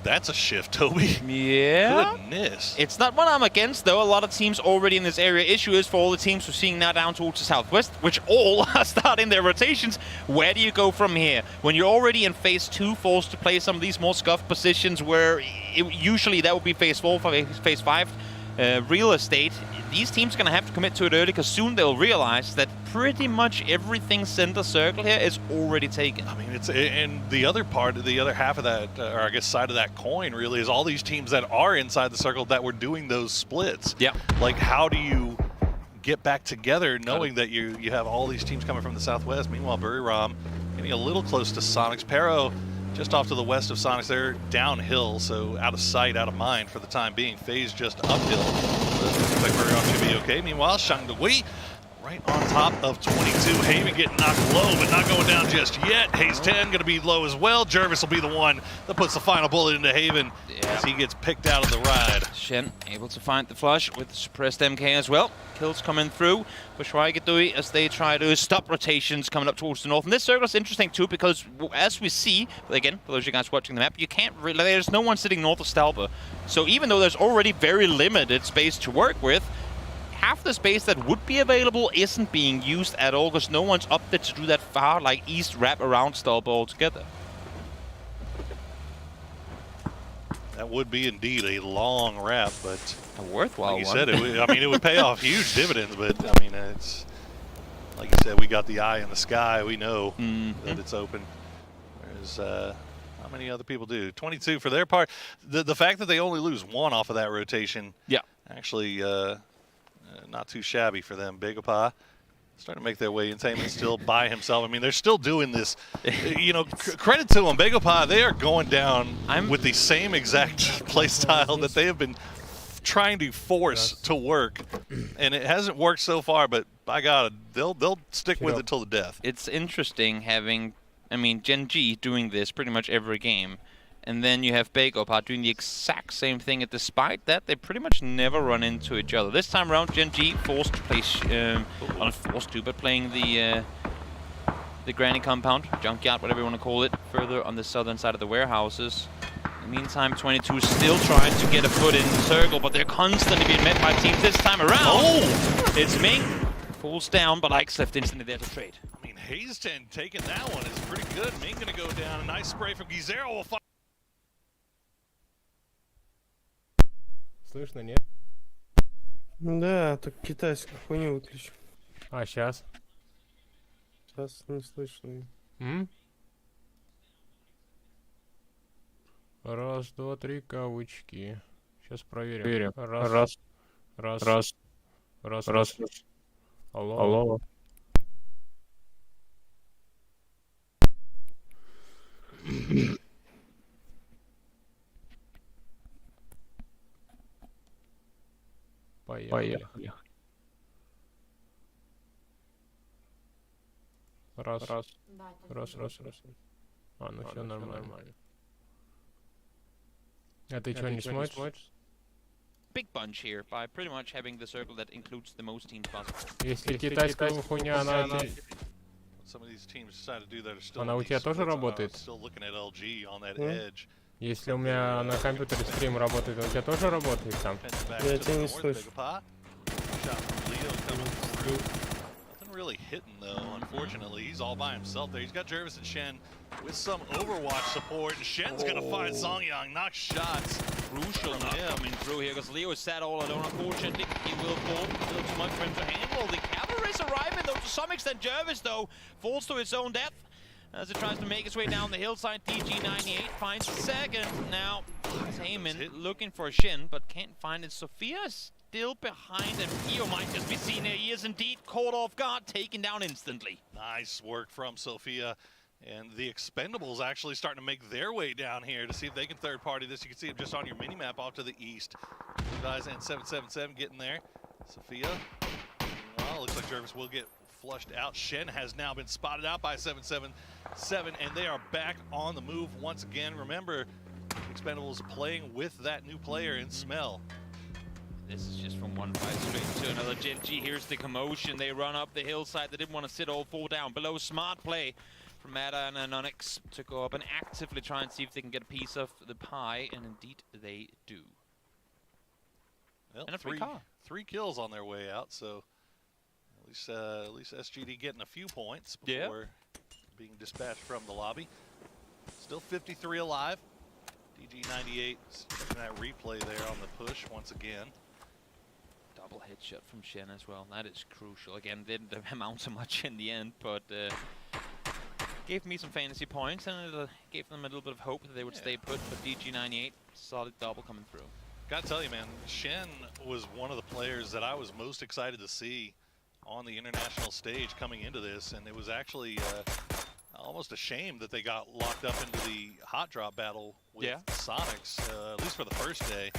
Speaker 22: that's a shift, Toby.
Speaker 15: Yeah.
Speaker 22: Goodness.
Speaker 15: It's not one I'm against, though. A lot of teams already in this area. Issue is for all the teams we're seeing now down towards the southwest, which all are starting their rotations. Where do you go from here? When you're already in phase 2, forced to play some of these more scuffed positions where usually that would be phase 4, phase 5 real estate. These teams are going to have to commit to it early because soon they'll realize that pretty much everything center circle here is already taken.
Speaker 22: I mean, and the other part, the other half of that, or I guess side of that coin really is all these teams that are inside the circle that were doing those splits.
Speaker 15: Yeah.
Speaker 22: Like, how do you get back together knowing that you have all these teams coming from the southwest? Meanwhile, Buriram getting a little close to Sonics. Pero just off to the west of Sonics, they're downhill, so out of sight, out of mind for the time being. FaZe just uphill. Looks like Buriram should be okay. Meanwhile, Shangdui right on top of 22. Haven getting knocked low, but not going down just yet. Haze 10 going to be low as well. Jervis will be the one that puts the final bullet into Haven as he gets picked out of the ride.
Speaker 15: Shen able to find the flush with the suppressed MK as well. Kills coming through for Schweigetui as they try to stop rotations coming up towards the north. And this circle is interesting too because as we see, again, for those of you guys watching the map, you can't really, there's no one sitting north of Stalber. So even though there's already very limited space to work with, half the space that would be available isn't being used at all because no one's up there to do that far, like east wrap around Stalber altogether.
Speaker 22: That would be indeed a long wrap, but
Speaker 15: a worthwhile
Speaker 22: like you
Speaker 15: one.
Speaker 22: said, it would pay off huge dividends. But I mean, it's like you said, we got the eye in the sky. We know that it's open. There's how many other people do? 22 for their part. The fact that they only lose 1 off of that rotation, actually not too shabby for them. Begapa starting to make their way in. Taman still by himself. I mean, they're still doing this. You know, credit to them. Begapa, they are going down with the same exact play style that they have been trying to force to work, and it hasn't worked so far. But by God, they'll stick with it till the death.
Speaker 15: It's interesting having, I mean, Gen G doing this pretty much every game. And then you have Begapa doing the exact same thing, and despite that, they pretty much never run into each other. This time around, Gen G forced to play, not forced to, but playing the Granny Compound, Junkyard, whatever you want to call it, further on the southern side of the warehouses. In the meantime, 22 is still trying to get a foot in the circle, but they're constantly being met by teams this time around.
Speaker 22: Oh!
Speaker 15: It's Ming, falls down, but Ike's left instantly there to trade.
Speaker 22: I mean, Haze 10 taking that one is pretty good. Ming gonna go down. A nice spray from Gizero will find.
Speaker 2: Слышно, нет?
Speaker 6: Да, так китайскую хуйню выключу.
Speaker 2: А, сейчас?
Speaker 6: Сейчас не слышно.
Speaker 2: Раз, два, три, кавычки. Сейчас проверим. Раз. Алло. Поехали. Раз. А, ну все нормально. А ты что, не смотришь?
Speaker 15: Big bunch here by pretty much having the circle that includes the most teams possible.
Speaker 2: Если китайская хуйня, она у тебя тоже работает? Если у меня на компьютере стрим работает, у тебя тоже работает там?
Speaker 6: Я тебя не слышу.
Speaker 22: Nothing really hitting though, unfortunately. He's all by himself there. He's got Jervis and Shen with some Overwatch support, and Shen's gonna find Songyang, knock shots.
Speaker 15: Crucial not coming through here because Leo is sat all alone. Unfortunately, he will fall. A little too much for him to handle. The cavalry is arriving though to some extent. Jervis though falls to his own death as he tries to make his way down the hillside. DG98 finds second. Now, Heyman looking for Shin, but can't find it. Sophia is still behind, and Theo might just be seen there. He is indeed caught off guard, taken down instantly.
Speaker 22: Nice work from Sophia. And the Expendables actually starting to make their way down here to see if they can third party this. You can see them just on your mini-map off to the east. Guys and 777 getting there. Sophia, well, looks like Jervis will get flushed out. Shen has now been spotted out by 777, and they are back on the move once again. Remember, Expendables playing with that new player in Smell.
Speaker 15: This is just from one fight straight to another. Gen G, here's the commotion. They run up the hillside. They didn't want to sit all 4 down below. Smart play from Meta and Anonix to go up and actively try and see if they can get a piece of the pie, and indeed they do.
Speaker 22: Well,
Speaker 15: and a free car.
Speaker 22: 3 kills on their way out, so at least SGD getting a few points before being dispatched from the lobby. Still 53 alive. DG98 checking that replay there on the push once again.
Speaker 15: Double headshot from Shen as well. That is crucial. Again, didn't amount to much in the end, but gave me some fantasy points, and it gave them a little bit of hope that they would stay put. But DG98, solid double coming through.
Speaker 22: Gotta tell you, man, Shen was one of the players that I was most excited to see on the international stage coming into this, and it was actually almost a shame that they got locked up into the hot drop battle with Sonics, at least for the first day,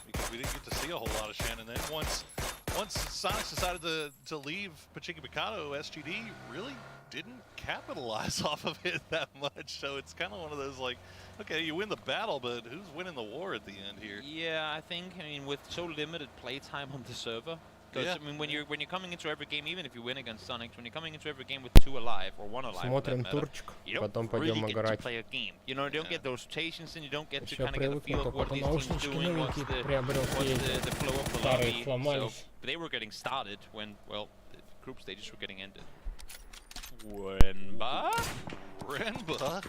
Speaker 22: because we didn't get to see a whole lot of Shen. And then once Sonics decided to leave Pachinko Picado, SGD really didn't capitalize off of it that much. So it's kind of one of those, like, okay, you win the battle, but who's winning the war at the end here?
Speaker 15: Yeah, I mean, with so limited playtime on the server, because I mean, when you're coming into every game, even if you win against Sonics, when you're coming into every game with 2 alive or 1 alive,
Speaker 2: Смотрим турчик, потом пойдем играть.
Speaker 15: Play a game. You know, you don't get those rotations, and you don't get to kind of get a feel of what these teams doing, what's the flow of the lobby. So they were getting started when, well, the group stages were getting ended. Renba?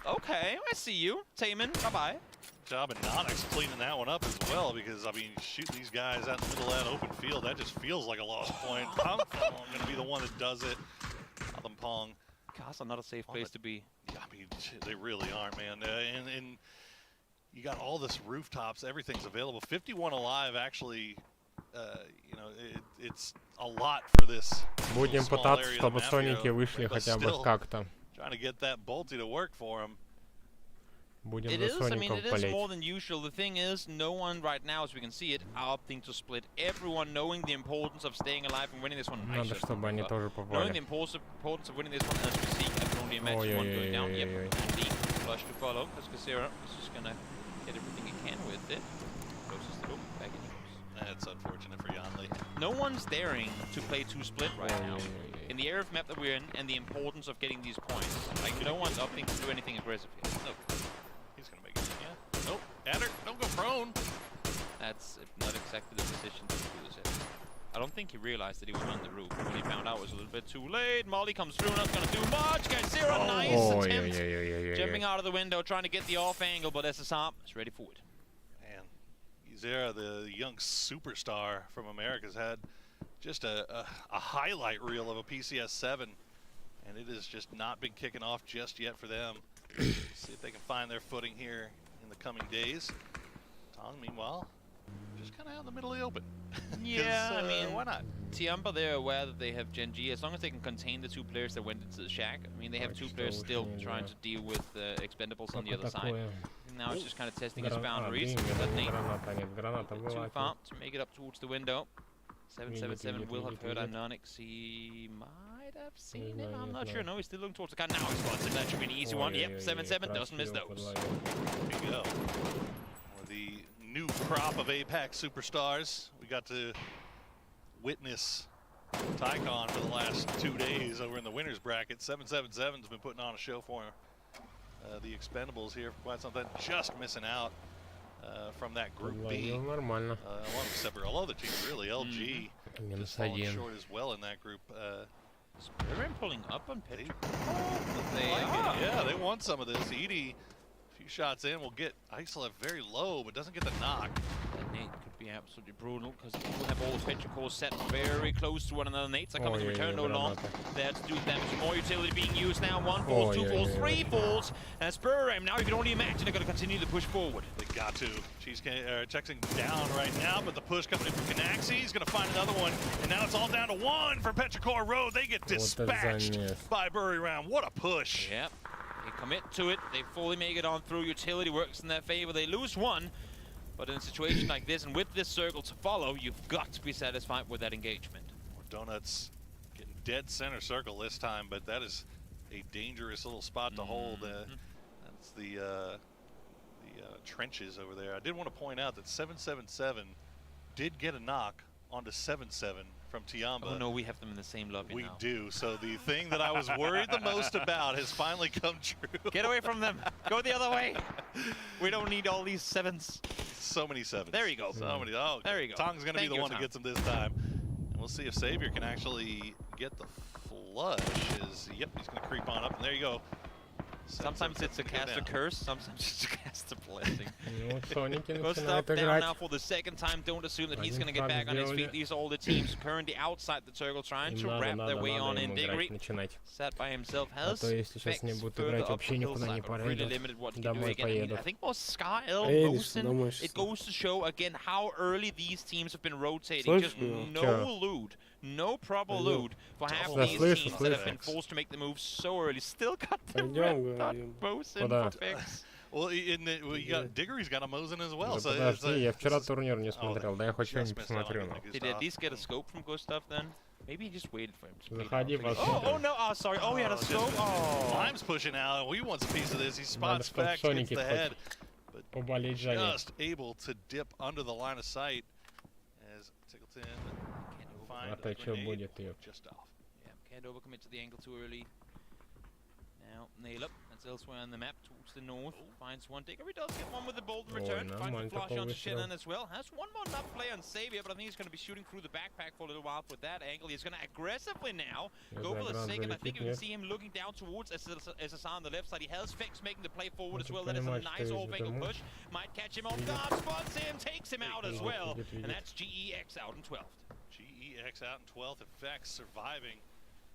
Speaker 15: Okay, I see you. Taman, bye-bye.
Speaker 22: Job and Nonix cleaning that one up as well, because, I mean, shoot these guys out in the middle of that open field, that just feels like a lost point. I'm going to be the one that does it. Pong.
Speaker 15: Casa, not a safe place to be.
Speaker 22: Yeah, I mean, they really aren't, man. And you got all this rooftops, everything's available. 51 alive, actually, you know, it's a lot for this.
Speaker 2: Будем пытаться, чтобы соники вышли хотя бы как-то.
Speaker 22: Trying to get that bolty to work for him.
Speaker 2: It is, I mean,
Speaker 15: it is more than usual. The thing is, no one right now, as we can see it, are opting to split. Everyone knowing the importance of staying alive and winning this one.
Speaker 2: Надо, чтобы они тоже
Speaker 15: knowing the
Speaker 2: попали.
Speaker 15: importance of winning this one, as we see, I can only imagine one going down. Yep, and the flush to follow. As Casera is just gonna get everything he can with it. Closes the loop, back in he goes.
Speaker 22: That's unfortunate for Yanli.
Speaker 15: No one's daring to play 2 split right now. In the area of map that we're in, and the importance of getting these points. Like, no one's opting to do anything aggressive here. No.
Speaker 22: He's gonna make it, yeah. Nope, Adder, don't go prone.
Speaker 15: That's not exactly the position to do this in. I don't think he realized that he was on the roof. When he found out, it was a little bit too late. Molly comes through, not gonna do much. Guys, Zero, nice attempt. Jumping out of the window, trying to get the off angle, but SSR is ready for it.
Speaker 22: Man, Zera, the young superstar from America, has had just a highlight reel of a PCS 7, and it has just not been kicking off just yet for them. See if they can find their footing here in the coming days. Tong, meanwhile, just kind of out in the middle of the open.
Speaker 15: Yeah, I mean,
Speaker 22: why not?
Speaker 15: Tiampa, they're aware that they have Gen G. As long as they can contain the 2 players that went into the shack. I mean, they have 2 players still trying to deal with Expendables on the other side. Now it's just kind of testing his boundaries. Too far to make it up towards the window. 777 will have heard Anonix. He might have seen him. I'm not sure. No, he's still looking towards the car. Now he spots it. That should be an easy one. Yep, 77 doesn't miss those.
Speaker 22: There you go. With the new crop of Apex superstars, we got to witness Tycon for the last 2 days over in the winners bracket. 777's been putting on a show for the Expendables here for quite some time. Just missing out from that group B. Along with several other teams, really. LG just falling short as well in that group.
Speaker 15: They're pulling up on Petri.
Speaker 22: Yeah, they want some of this. Edie, a few shots in, will get Isolate very low, but doesn't get the knock.
Speaker 15: That nade could be absolutely brutal, because they will have all the Petri cores set very close to one another. Nates are coming to return no long. There to do damage. More utility being used now. 1 falls, 2 falls, 3 falls. And Spurram, now you can only imagine they're going to continue to push forward.
Speaker 22: They got to. She's checking down right now, but the push coming in from Canaxi. He's going to find another one. And now it's all down to 1 for Petrichor Road. They get dispatched by Bury Round. What a push.
Speaker 15: Yep. They commit to it. They fully make it on through. Utility works in their favor. They lose 1. But in a situation like this, and with this circle to follow, you've got to be satisfied with that engagement.
Speaker 22: Donuts getting dead center circle this time, but that is a dangerous little spot to hold. That's the trenches over there. I did want to point out that 777 did get a knock onto 7-7 from Tiamba.
Speaker 15: Oh no, we have them in the same lobby
Speaker 22: We
Speaker 15: now.
Speaker 22: do. So the thing that I was worried the most about has finally come true.
Speaker 15: Get away from them. Go the other way. We don't need all these 7s.
Speaker 22: So many 7s.
Speaker 15: There you go.
Speaker 22: So many. Oh,
Speaker 15: there you go.
Speaker 22: Tong's going to be the one that gets him this time. And we'll see if Savior can actually get the flush. Yep, he's going to creep on up. And there you go.
Speaker 15: Sometimes it's a cast a curse, sometimes it's a cast a blessing.
Speaker 2: Соники
Speaker 15: Goes
Speaker 2: начинают
Speaker 15: down
Speaker 2: играть.
Speaker 15: now for the second time. Don't assume that he's going to get back on his feet. These are all the teams currently outside the circle trying to wrap their way on in. Diggory sat by himself.
Speaker 2: А то если сейчас не будут играть, вообще никуда не поедут. Домой поедут.
Speaker 15: I think was Sky L, Mosen. It goes to show again how early these teams have been rotating. Just no loot. No proper loot for half these teams that have been forced to make the move so early. Still got the Mosen for picks.
Speaker 22: Well, you got Diggory's got a Mosen as well.
Speaker 2: Да подожди, я вчера турнир не смотрел, да я хоть что-нибудь посмотрю.
Speaker 15: Did he at least get a scope from Gustav then? Maybe he just waited for him to
Speaker 2: Заходи,
Speaker 15: oh no, oh sorry, oh he had a scope. Oh.
Speaker 22: Lime's pushing out. He wants a piece of this. He spots back, gets the head. But just able to dip under the line of sight as Tickleton
Speaker 2: А то что будет, ее?
Speaker 15: Just off. Yeah, can't overcommit to the angle too early. Now, nail up. That's elsewhere on the map towards the north. Finds one. Diggory does get one with the bolt in return. Finds a flush onto Shannon as well. Has one more nut play on Xavier, but I think he's going to be shooting through the backpack for a little while with that angle. He's going to aggressively now go for the second. I think you can see him looking down towards SSR on the left side. He has Fix making the play forward as well. That is a nice off-angle push. Might catch him off guard. Spots him, takes him out as well. And that's GEX out in 12th.
Speaker 22: GEX out in 12th. Effects surviving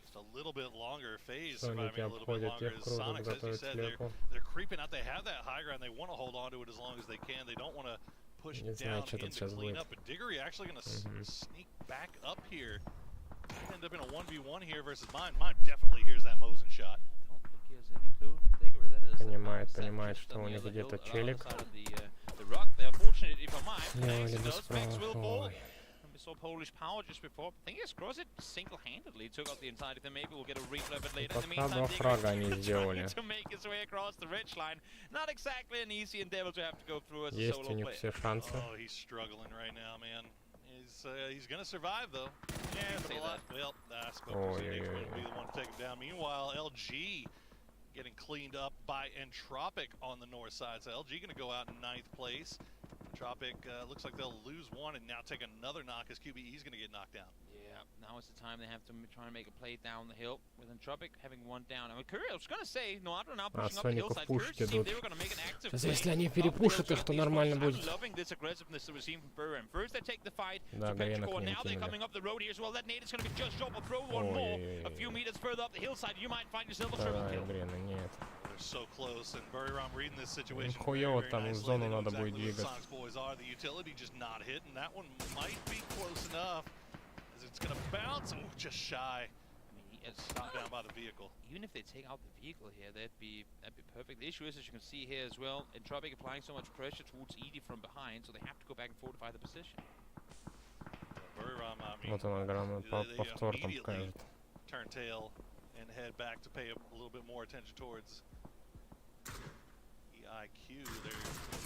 Speaker 22: just a little bit longer. Phase surviving a little bit longer. As Sonics, as you said, they're creeping out. They have that high ground. They want to hold on to it as long as they can. They don't want to push down into cleanup. But Diggory actually going to sneak back up here. End up in a 1v1 here versus Mine. Mine definitely hears that Mosen shot.
Speaker 15: I don't think he has any clue. Diggory, that is.
Speaker 2: Понимает, что у них где-то челик.
Speaker 15: The rock there, fortunately for Mine. Saw Polish power just before. I think he scores it single-handedly. Took out the entirety. Then maybe we'll get a replay of it later. In the meantime, Diggory to make his way across the ridge line. Not exactly an easy endeavor to have to go through as a solo player.
Speaker 22: Oh, he's struggling right now, man. He's gonna survive though. Yeah, well, Scovpion's going to be the one to take him down. Meanwhile, LG getting cleaned up by Entropic on the north side. So LG gonna go out in 9th place. Entropic looks like they'll lose one and now take another knock as QBE's going to get knocked down.
Speaker 15: Yeah, now is the time they have to try and make a play down the hill with Entropic having one down. I mean, I was going to say, Noadra now pushing up the hillside. Curious to see if they were going to make an active play.
Speaker 2: Если они перепушат их, то нормально будет.
Speaker 15: Loving this aggressiveness that we're seeing from Burham. First they take the fight to Petrichor. Now they're coming up the road here as well. That nade is going to be just short. We'll throw one more. A few meters further up the hillside, you might find yourself a triple kill.
Speaker 22: They're so close, and Burham reading this situation
Speaker 2: Хуёво там в зону надо будет двигаться.
Speaker 22: Boys are the utility just not hitting. That one might be close enough as it's going to bounce. Ooh, just shy.
Speaker 15: I mean, it's
Speaker 22: knocked down by the vehicle.
Speaker 15: Even if they take out the vehicle here, that'd be perfect. The issue is, as you can see here as well, Entropic applying so much pressure towards Edie from behind, so they have to go back and fortify the position.
Speaker 22: Burham, I mean,
Speaker 2: Вот он огромный повтор там покажет.
Speaker 22: Turn tail and head back to pay a little bit more attention towards EIQ. They're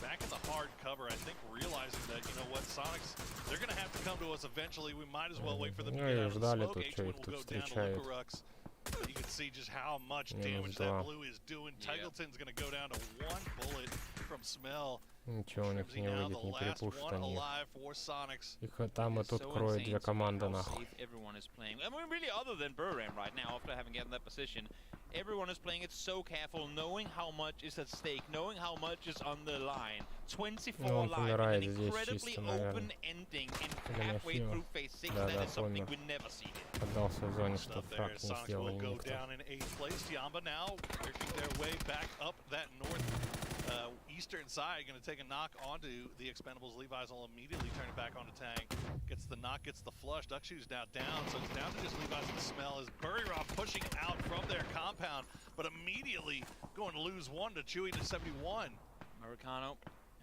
Speaker 22: back in the hard cover, I think, realizing that, you know what, Sonics, they're going to have to come to us eventually. We might as well wait for them to get out of the smoke. H1 will go down to Lucarux. But you can see just how much damage that blue is doing. Tiggleton's going to go down to one bullet from Smell.
Speaker 2: Ничего у них не выйдет, не перепушат они. Их там и тут кроют две команды нахуй.
Speaker 15: Everyone is playing. I mean, really, other than Burham right now, after having gotten that position, everyone is playing it so careful, knowing how much is at stake, knowing how much is on the line. 24 live, an incredibly open ending in halfway through phase 6. That is something we never see.
Speaker 2: Поддался в зоне, что фраг не сделал
Speaker 22: go
Speaker 2: никто.
Speaker 22: down in 8th place. Tiamba now working their way back up that eastern side, going to take a knock onto the Expendables. Levi's will immediately turn it back onto Tang. Gets the knock, gets the flush. Duckshoe's now down, so it's down to just Levi's and Smell as Burham pushing out from their compound, but immediately going to lose one to Chewy to 71.
Speaker 15: Americano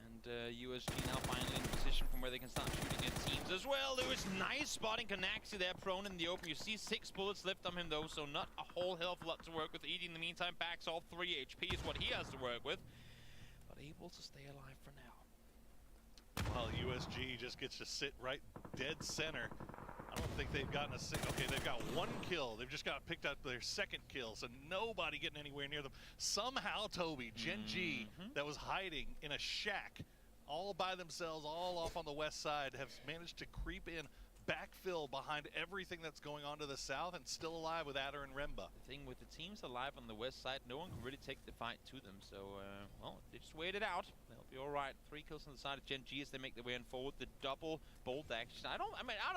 Speaker 15: and USG now finally in position from where they can start shooting at teams as well. There was nice spotting Canaxi there, prone in the open. You see 6 bullets left on him though, so not a whole hell of a lot to work with. Edie in the meantime backs all 3 HP is what he has to work with. Able to stay alive for now.
Speaker 22: While USG just gets to sit right dead center. I don't think they've gotten a single. Okay, they've got one kill. They've just got picked up their second kill, so nobody getting anywhere near them. Somehow, Toby, Gen G, that was hiding in a shack all by themselves, all off on the west side, have managed to creep in, backfill behind everything that's going on to the south, and still alive with Adder and Remba.
Speaker 8: The thing with the teams alive on the west side, no one can really take the fight to them. So, well, they just wait it out. They'll be all right. 3 kills on the side of Gen G as they make their way in forward. The double bolt action. I don't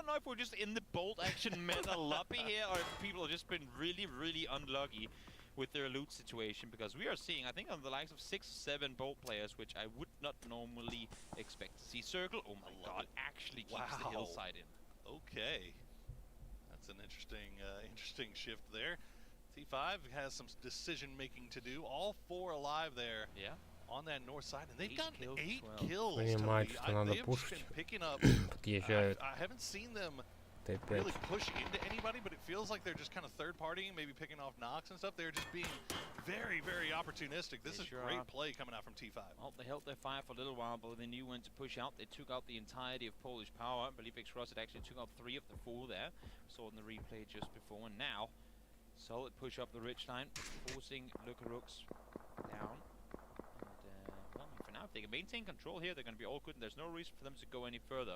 Speaker 8: know if we're just in the bolt action meta lobby here, or if people have just been really, really unlucky with their loot situation, because we are seeing, I think, on the likes of 6 or 7 bolt players, which I would not normally expect to see. Circle, oh my god, actually keeps the hillside in.
Speaker 22: Okay, that's an interesting shift there. T5 has some decision making to do. All 4 alive there.
Speaker 8: Yeah.
Speaker 22: On that north side, and they've
Speaker 8: 8
Speaker 22: gotten
Speaker 8: kills
Speaker 22: 8
Speaker 8: well.
Speaker 22: kills.
Speaker 2: Понимают, что надо
Speaker 22: They've just
Speaker 2: пушить.
Speaker 22: been picking up.
Speaker 2: Подъезжают.
Speaker 22: I haven't seen them
Speaker 2: Т5.
Speaker 22: really push into anybody, but it feels like they're just kind of third partying, maybe picking off knocks and stuff. They're just being very, very opportunistic. This is great play coming out from T5.
Speaker 8: Well, they held their fire for a little while, but they knew when to push out. They took out the entirety of Polish power. I believe X-Rosset actually took out 3 of the 4 there. Saw in the replay just before, and now solid push up the ridgeline, forcing Lukarooks down. And well, for now, if they can maintain control here, they're going to be all good, and there's no reason for them to go any further.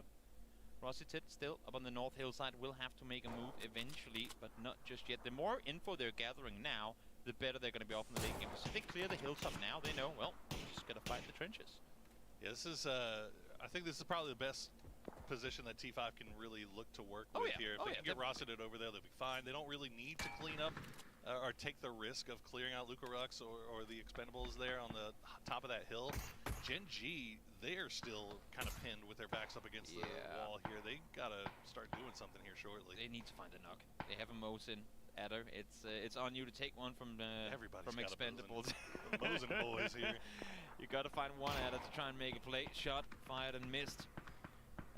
Speaker 8: Rossited still up on the north hillside, will have to make a move eventually, but not just yet. The more info they're gathering now, the better they're going to be off in the late game. So if they clear the hilltop now, they know, well, just got to fight the trenches.
Speaker 22: Yeah, this is, I think this is probably the best position that T5 can really look to work with here. If they can get Rossited over there, they'll be fine. They don't really need to clean up or take the risk of clearing out Lukarooks or the Expendables there on the top of that hill. Gen G, they're still kind of pinned with their backs up against the wall here. They gotta start doing something here shortly.
Speaker 8: They need to find a knock. They have a Mosin Adder. It's on you to take one from Expendables.
Speaker 22: The Mosin boys here.
Speaker 8: You gotta find one Adder to try and make a play. Shot fired and missed.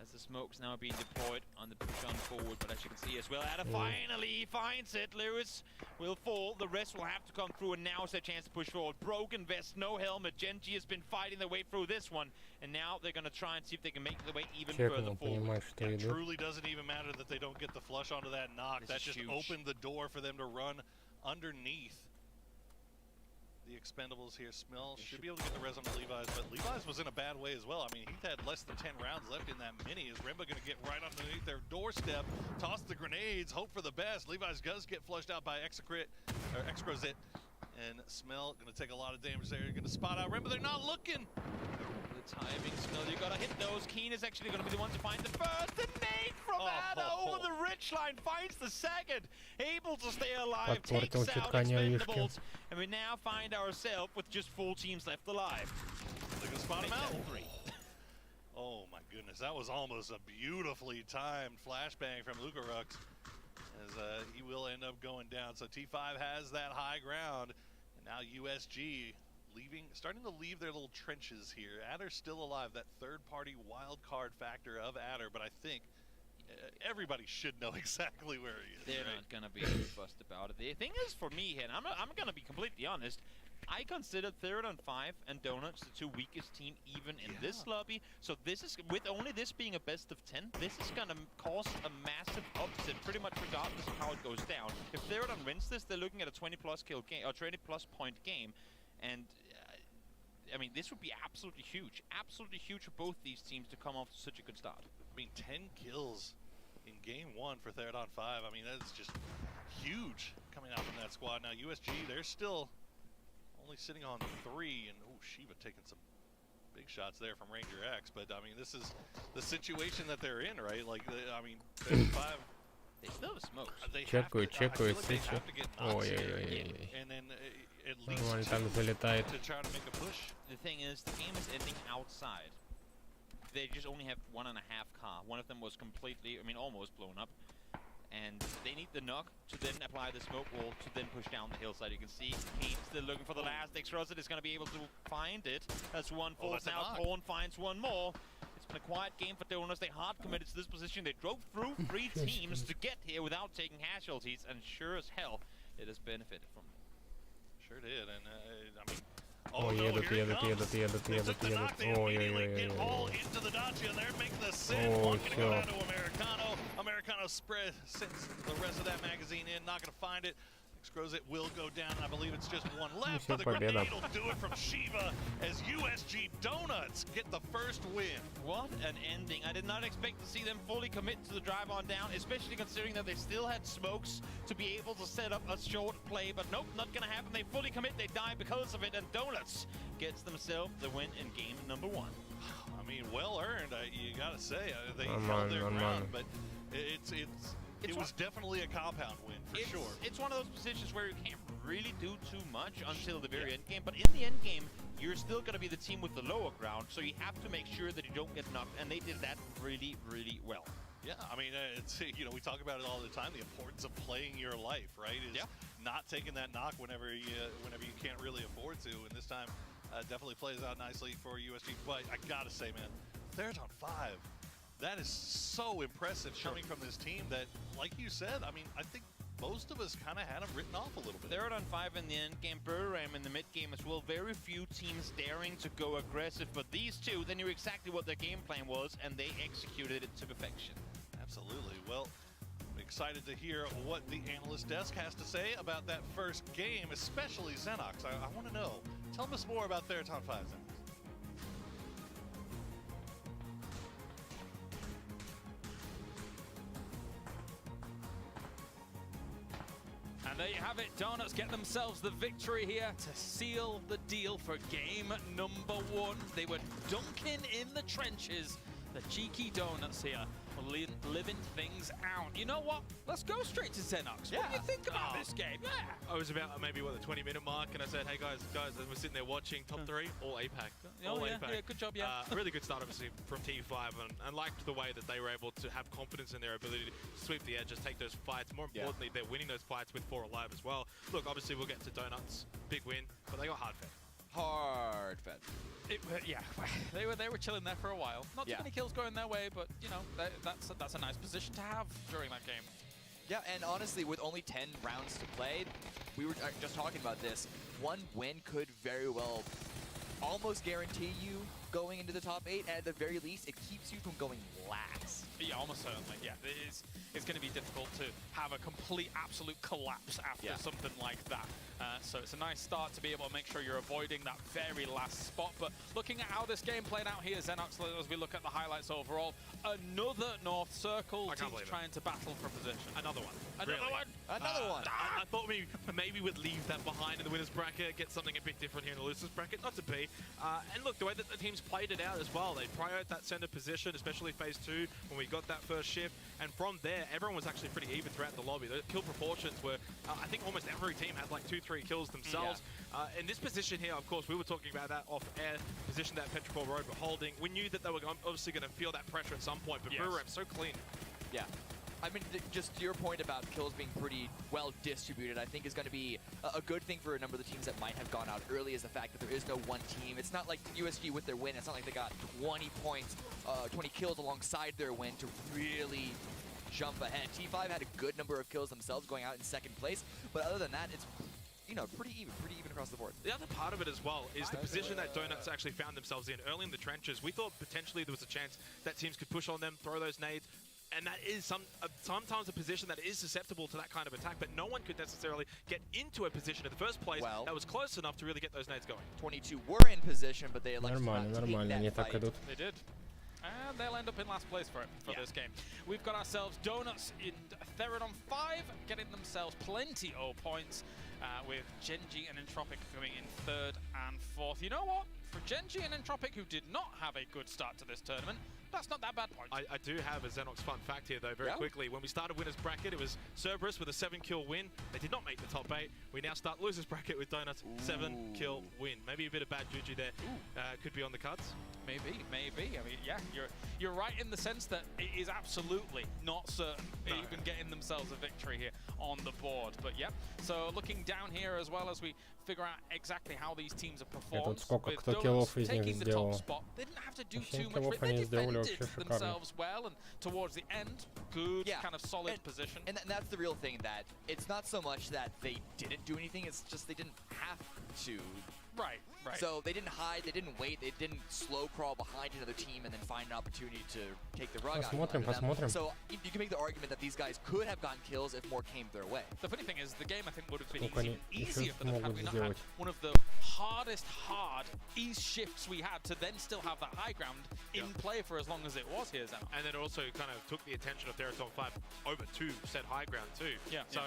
Speaker 8: As the smoke's now being deployed on the push on forward, but as you can see as well, Adder finally finds it. Lewis will fall, the rest will have to come through, and now is their chance to push forward. Broken vest, no helmet. Gen G has been fighting their way through this one, and now they're going to try and see if they can make their way even further forward.
Speaker 22: It truly doesn't even matter that they don't get the flush onto that knock. That just opened the door for them to run underneath. The Expendables here. Smell should be able to get the res on the Levi's, but Levi's was in a bad way as well. I mean, he had less than 10 rounds left in that mini. Is Remba going to get right underneath their doorstep, toss the grenades, hope for the best? Levi's does get flushed out by Excrozit, and Smell going to take a lot of damage there. You're going to spot out Remba. They're not looking.
Speaker 8: The timing, Smell, you got to hit those. Keen is actually going to be the one to find the first. The nade from Adder over the ridgeline finds the second. Able to stay alive, takes out Expendables, and we now find ourselves with just 4 teams left alive.
Speaker 22: They're going to spot him out. 3. Oh my goodness, that was almost a beautifully timed flashbang from Lukarooks, as he will end up going down. So T5 has that high ground, and now USG starting to leave their little trenches here. Adder's still alive, that third-party wild card factor of Adder, but I think everybody should know exactly where he is.
Speaker 8: They're not going to be fussed about it. The thing is, for me, and I'm going to be completely honest, I consider 3rd and 5 and Donuts the 2 weakest team even in this lobby. So this is, with only this being a best of 10, this is going to cause a massive upset pretty much regardless of how it goes down. If 3rd wins this, they're looking at a 20-plus kill game or 20-plus point game. And, I mean, this would be absolutely huge for both these teams to come off to such a good start.
Speaker 22: I mean, 10 kills in game 1 for 3rd on 5. I mean, that's just huge coming out from that squad. Now, USG, they're still only sitting on 3, and, oh, Shiva taking some big shots there from Ranger X. But, I mean, this is the situation that they're in, right? Like, I mean, 3rd 5...
Speaker 8: They still have smokes.
Speaker 2: Чекают, свечи. Ой-ой-ой.
Speaker 22: And then at least
Speaker 2: так залетает.
Speaker 22: to try to make a push.
Speaker 8: The thing is, the game is ending outside. They just only have 1.5 car. One of them was completely, I mean, almost blown up. And they need the knock to then apply the smoke wall to then push down the hillside. You can see Kate still looking for the last. X-Rosset is going to be able to find it. That's one falls now. Corn finds one more. It's been a quiet game for Donuts. They hard committed to this position. They drove through 3 teams to get here without taking casualties, and sure as hell, it has benefited from it.
Speaker 22: Sure did, and I mean,
Speaker 2: О, едут. Ой-ой-ой. О, все.
Speaker 22: Americano spread since the rest of that magazine in, not gonna find it. It will go down. I believe it's just one left, but the grenade will do it from Shiva as USG Donuts get the first win.
Speaker 8: What an ending. I did not expect to see them fully commit to the drive on down, especially considering that they still had smokes to be able to set up a short play, but nope, not gonna happen. They fully commit, they die because of it, and Donuts gets themselves the win in game number 1.
Speaker 22: I mean, well earned, you gotta say. They held their ground, but it was definitely a compound win for sure.
Speaker 8: It's one of those positions where you can't really do too much until the very end game, but in the end game, you're still going to be the team with the lower ground, so you have to make sure that you don't get knocked, and they did that really, really well.
Speaker 22: Yeah, I mean, we talk about it all the time, the importance of playing your life, right? Is not taking that knock whenever you can't really afford to, and this time definitely plays out nicely for USG. But I gotta say, man, Theraton 5. That is so impressive coming from this team that, like you said, I mean, I think most of us kind of had them written off a little bit.
Speaker 8: They're on 5 in the end game, Burram in the mid game as well. Very few teams daring to go aggressive, but these two, they knew exactly what their game plan was, and they executed it to perfection.
Speaker 22: Absolutely. Well, I'm excited to hear what the analyst desk has to say about that first game, especially Xenox. I want to know. Tell us more about Theraton 5, Xenox.
Speaker 15: And there you have it. Donuts get themselves the victory here to seal the deal for game number 1. They were dunking in the trenches. The cheeky Donuts here living things out. You know what? Let's go straight to Xenox. What do you think about this game? Yeah.
Speaker 12: I was about maybe the 20-minute mark, and I said, "Hey guys, as we're sitting there watching top 3, all APAC, all APAC."
Speaker 15: Yeah, good job, yeah.
Speaker 12: Really good start, obviously, from T5, and liked the way that they were able to have confidence in their ability to sweep the edges, take those fights. More importantly, they're winning those fights with 4 alive as well. Look, obviously, we'll get to Donuts, big win, but they got hard fed.
Speaker 16: Hard fed.
Speaker 15: Yeah, they were chilling there for a while. Not too many kills going their way, but you know that's a nice position to have during that game.
Speaker 16: Yeah, and honestly, with only 10 rounds to play, we were just talking about this. One win could very well almost guarantee you going into the top 8, and at the very least, it keeps you from going last.
Speaker 15: Yeah, almost certainly. Yeah, it's going to be difficult to have a complete, absolute collapse after something like that. So it's a nice start to be able to make sure you're avoiding that very last spot. But looking at how this game played out here, Xenox, as we look at the highlights overall, another North Circle team trying to battle for position.
Speaker 12: Another one.
Speaker 15: Another one.
Speaker 16: Another one.
Speaker 12: I thought maybe we'd leave that behind in the winners bracket, get something a bit different here in the losers bracket. Not to be. And look, the way that the teams played it out as well, they prioritized that center position, especially phase 2 when we got that first shift. And from there, everyone was actually pretty even throughout the lobby. The kill proportions were, I think almost every team had like 2-3 kills themselves. In this position here, of course, we were talking about that off-air position that Petrichor Road were holding. We knew that they were obviously going to feel that pressure at some point, but Burram so clean.
Speaker 16: Yeah. I mean, just to your point about kills being pretty well distributed, I think is going to be a good thing for a number of the teams that might have gone out early, is the fact that there is no one team. It's not like USG with their win. It's not like they got 20 points, 20 kills alongside their win to really jump ahead. T5 had a good number of kills themselves going out in 2nd place, but other than that, it's pretty even across the board.
Speaker 12: The other part of it as well is the position that Donuts actually found themselves in early in the trenches. We thought potentially there was a chance that teams could push on them, throw those nades, and that is sometimes a position that is susceptible to that kind of attack, but no one could necessarily get into a position in the first place that was close enough to really get those nades going.
Speaker 16: 22 were in position, but they elected not to take that fight.
Speaker 15: They did. And they'll end up in last place for this game. We've got ourselves Donuts in Theraton 5, getting themselves plenty of points, with Genji and Entropic coming in 3rd and 4th. You know what? For Genji and Entropic, who did not have a good start to this tournament, that's not that bad points.
Speaker 12: I do have a Xenox fun fact here, though, very quickly. When we started winners bracket, it was Cerberus with a 7-kill win. They did not make the top 8. We now start losers bracket with Donuts, 7-kill win. Maybe a bit of bad juju there could be on the cards.
Speaker 15: Maybe. I mean, yeah, you're right in the sense that it is absolutely not certain even getting themselves a victory here on the board. But yeah, so looking down here as well as we figure out exactly how these teams have performed. With Donuts taking the top spot, they didn't have to do too much. They defended themselves well, and towards the end, good kind of solid position.
Speaker 16: And that's the real thing, that it's not so much that they didn't do anything, it's just they didn't have to.
Speaker 15: Right, right.
Speaker 16: So they didn't hide, they didn't wait, they didn't slow crawl behind another team and then find an opportunity to take the rug out
Speaker 2: Посмотрим,
Speaker 16: from under them.
Speaker 2: посмотрим.
Speaker 16: So you can make the argument that these guys could have gotten kills if more came their way.
Speaker 15: The funny thing is, the game I think would have been
Speaker 2: Сколько они
Speaker 15: even
Speaker 2: еще
Speaker 15: easier for them had
Speaker 2: могут
Speaker 15: we not had
Speaker 2: сделать?
Speaker 15: one of the hardest ease shifts we had to then still have that high ground in play for as long as it was here, Zeno.
Speaker 12: And then also kind of took the attention of Theraton 5 over to set high ground too.
Speaker 15: Yeah.
Speaker 12: So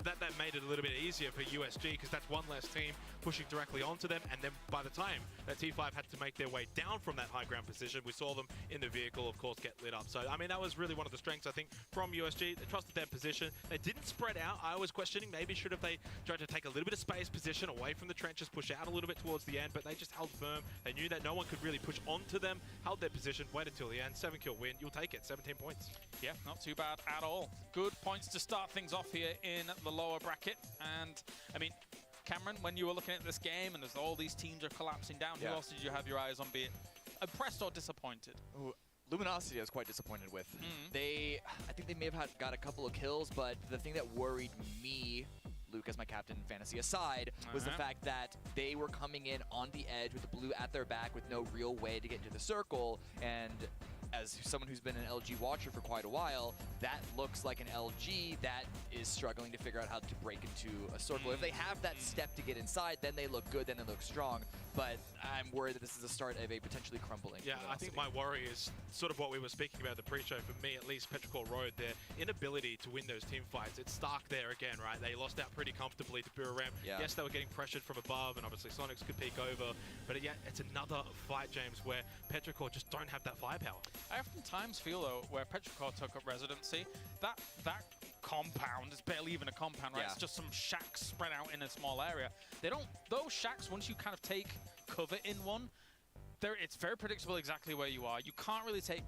Speaker 12: that made it a little bit easier for USG because that's one less team pushing directly onto them. And then by the time that T5 had to make their way down from that high ground position, we saw them in the vehicle, of course, get lit up. So, I mean, that was really one of the strengths, I think, from USG. They trusted their position. They didn't spread out. I was questioning maybe should have they tried to take a little bit of space position away from the trenches, push out a little bit towards the end, but they just held firm. They knew that no one could really push onto them, held their position, waited until the end. 7-kill win. You'll take it. 17 points.
Speaker 15: Yeah, not too bad at all. Good points to start things off here in the lower bracket. And, I mean, Cameron, when you were looking at this game and as all these teams are collapsing down, who else did you have your eyes on, be it impressed or disappointed?
Speaker 16: Ooh, Luminosity I was quite disappointed with. I think they may have got a couple of kills, but the thing that worried me, Luke as my captain fantasy aside, was the fact that they were coming in on the edge with the blue at their back with no real way to get into the circle. And as someone who's been an LG watcher for quite a while, that looks like an LG that is struggling to figure out how to break into a circle. If they have that step to get inside, then they look good, then they look strong. But I'm worried that this is the start of a potentially crumbling.
Speaker 12: Yeah, I think my worry is sort of what we were speaking about in the pre-show. For me, at least, Petrichor Road, their inability to win those team fights. It's stark there again, right? They lost out pretty comfortably to Buram.
Speaker 16: Yeah.
Speaker 12: Yes, they were getting pressured from above, and obviously Sonics could peek over. But yeah, it's another fight, James, where Petrichor just don't have that firepower.
Speaker 15: I oftentimes feel, though, where Petrichor took up residency, that compound is barely even a compound, right?
Speaker 16: Yeah.
Speaker 15: It's just some shacks spread out in a small area. They don't, those shacks, once you kind of take cover in one, it's very predictable exactly where you are. You can't really take